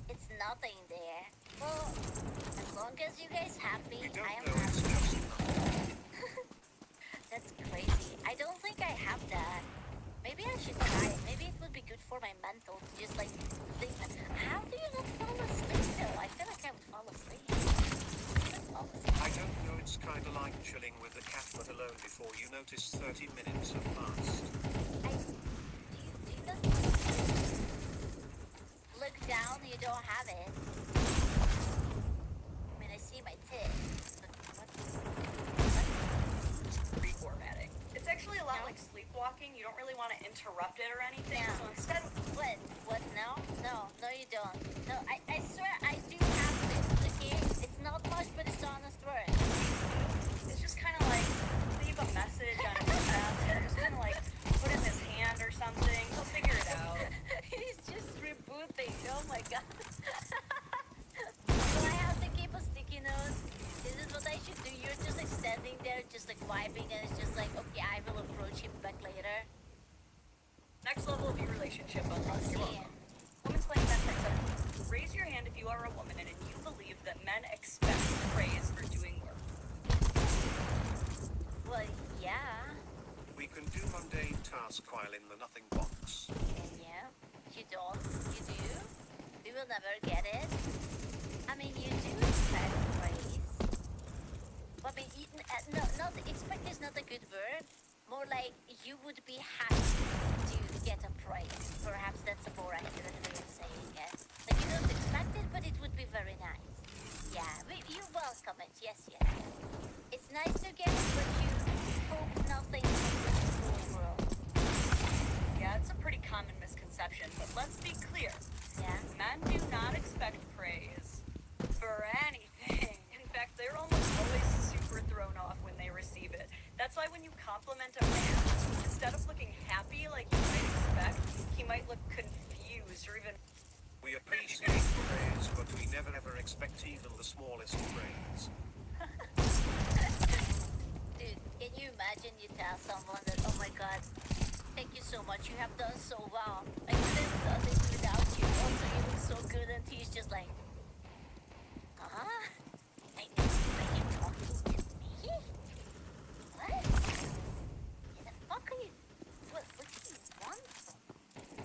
S1: It's nothing there. Well, as long as you guys happy,
S2: We don't
S1: I am
S2: know, it's
S1: happy.
S2: just nothing.
S1: That's crazy. I don't think I have that. Maybe I should try it. Maybe it would be good for my mental to just like think. How do you not fall asleep though? I feel like I would fall asleep.
S2: I don't know, it's kinda like chilling with the cat but alone before you notice 30 minutes have passed.
S1: Do you not look down? You don't have it. I mean, I see my tits. But what?
S11: Reformatting. It's actually a lot like sleepwalking. You don't really want to interrupt it or anything.
S1: No.
S11: So instead,
S1: What? No, you don't. No, I swear I do have this. Okay, it's not much, but it's honest word.
S11: it's just kind of like leave a message on his desk, or just kind of like put in his hand or something. He'll figure it out.
S1: He's just rebooting. Oh my god. Do I have to keep a sticky note? Is this what I should do? You're just like standing there, just like vibing, and it's just like, okay, I will approach him back later.
S11: Next level of your relationship
S1: I
S11: unlocked.
S1: see
S11: You're
S1: it.
S11: welcome. Women's Playing Deathmatch 7. Raise your hand if you are a woman and you believe that men expect praise for doing work.
S1: Well, yeah.
S2: We can do mundane tasks while in the nothing box.
S1: Yeah. You don't. You do. We will never get it. I mean, you do expect praise. I mean, not expect is not a good word. More like you would be happy to get a praise. Perhaps that's a more accurate way of saying it. Like you don't expect it, but it would be very nice. Yeah, you welcome it. Yes. It's nice to get it, but you hope nothing from this whole world.
S11: Yeah, it's a pretty common misconception, but let's be clear.
S1: Yeah.
S11: Men do not expect praise for anything. In fact, they're almost always super thrown off when they receive it. That's why when you compliment a man, instead of looking happy like you might expect, he might look confused or even...
S2: We appreciate praise, but we never ever expect even the smallest praise.
S1: Dude, can you imagine you tell someone that, oh my god, thank you so much, you have done so well. I couldn't have done this without you. Also, you look so good, and he's just like, huh? Are you talking to me? What? The fuck are you? What do you want from me?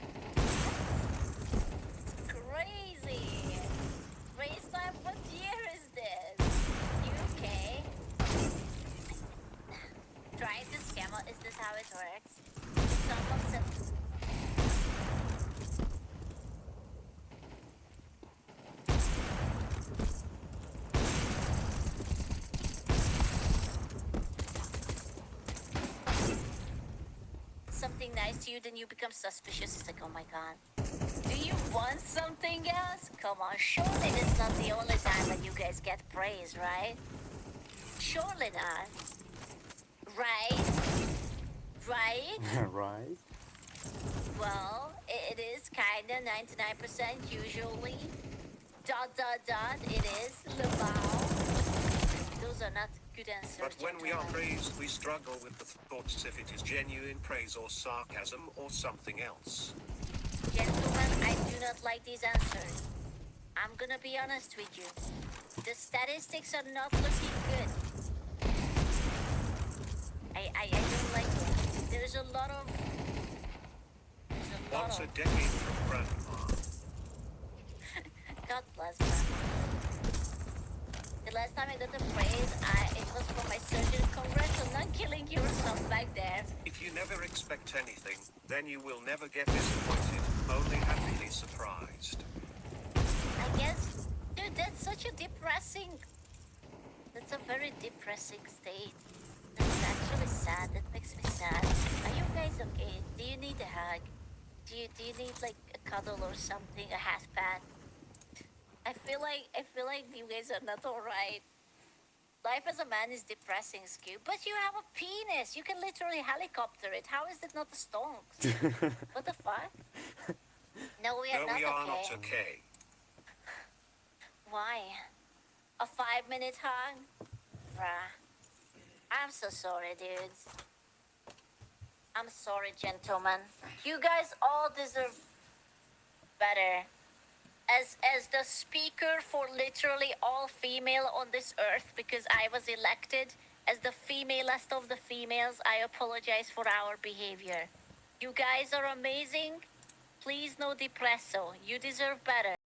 S1: It's crazy. Race time, what year is this? You okay? Trying to scam out, is this how it works? If someone said... something nice to you, then you become suspicious. It's like, oh my god. Do you want something else? Come on, surely that's not the only time that you guys get praise, right? Surely not. Right?
S7: Right?
S1: Well, it is kinda 99% usually. It is Lebao. Those are not good answers.
S2: But when we are
S1: gentlemen.
S2: praised, we struggle with the thoughts if it is genuine praise or sarcasm or something else.
S1: Gentlemen, I do not like these answers. I'm gonna be honest with you. The statistics are not looking good. I don't like it. There's a lot of...
S2: Once a decade from grandma.
S1: God bless grandma. The last time I got the praise, it was for my surgery. Congrats on not killing yourself back there.
S2: If you never expect anything, then you will never get disappointed, only happily surprised.
S1: I guess, dude, that's such a depressing... That's a very depressing state. That's actually sad. That makes me sad. Are you guys okay? Do you need a hug? Do you need like a cuddle or something? A hat pat? I feel like you guys are not alright. Life as a man is depressing, Scoop. But you have a penis. You can literally helicopter it. How is that not a stonks? What the fuck? No, we are
S2: not okay.
S1: Why? A 5-minute hug? Bruh. I'm so sorry, dudes. I'm sorry, gentlemen. You guys all deserve better. As the speaker for literally all female on this earth, because I was elected as the femalest of the females, I apologize for our behavior. You guys are amazing. Please no depresso. You deserve better.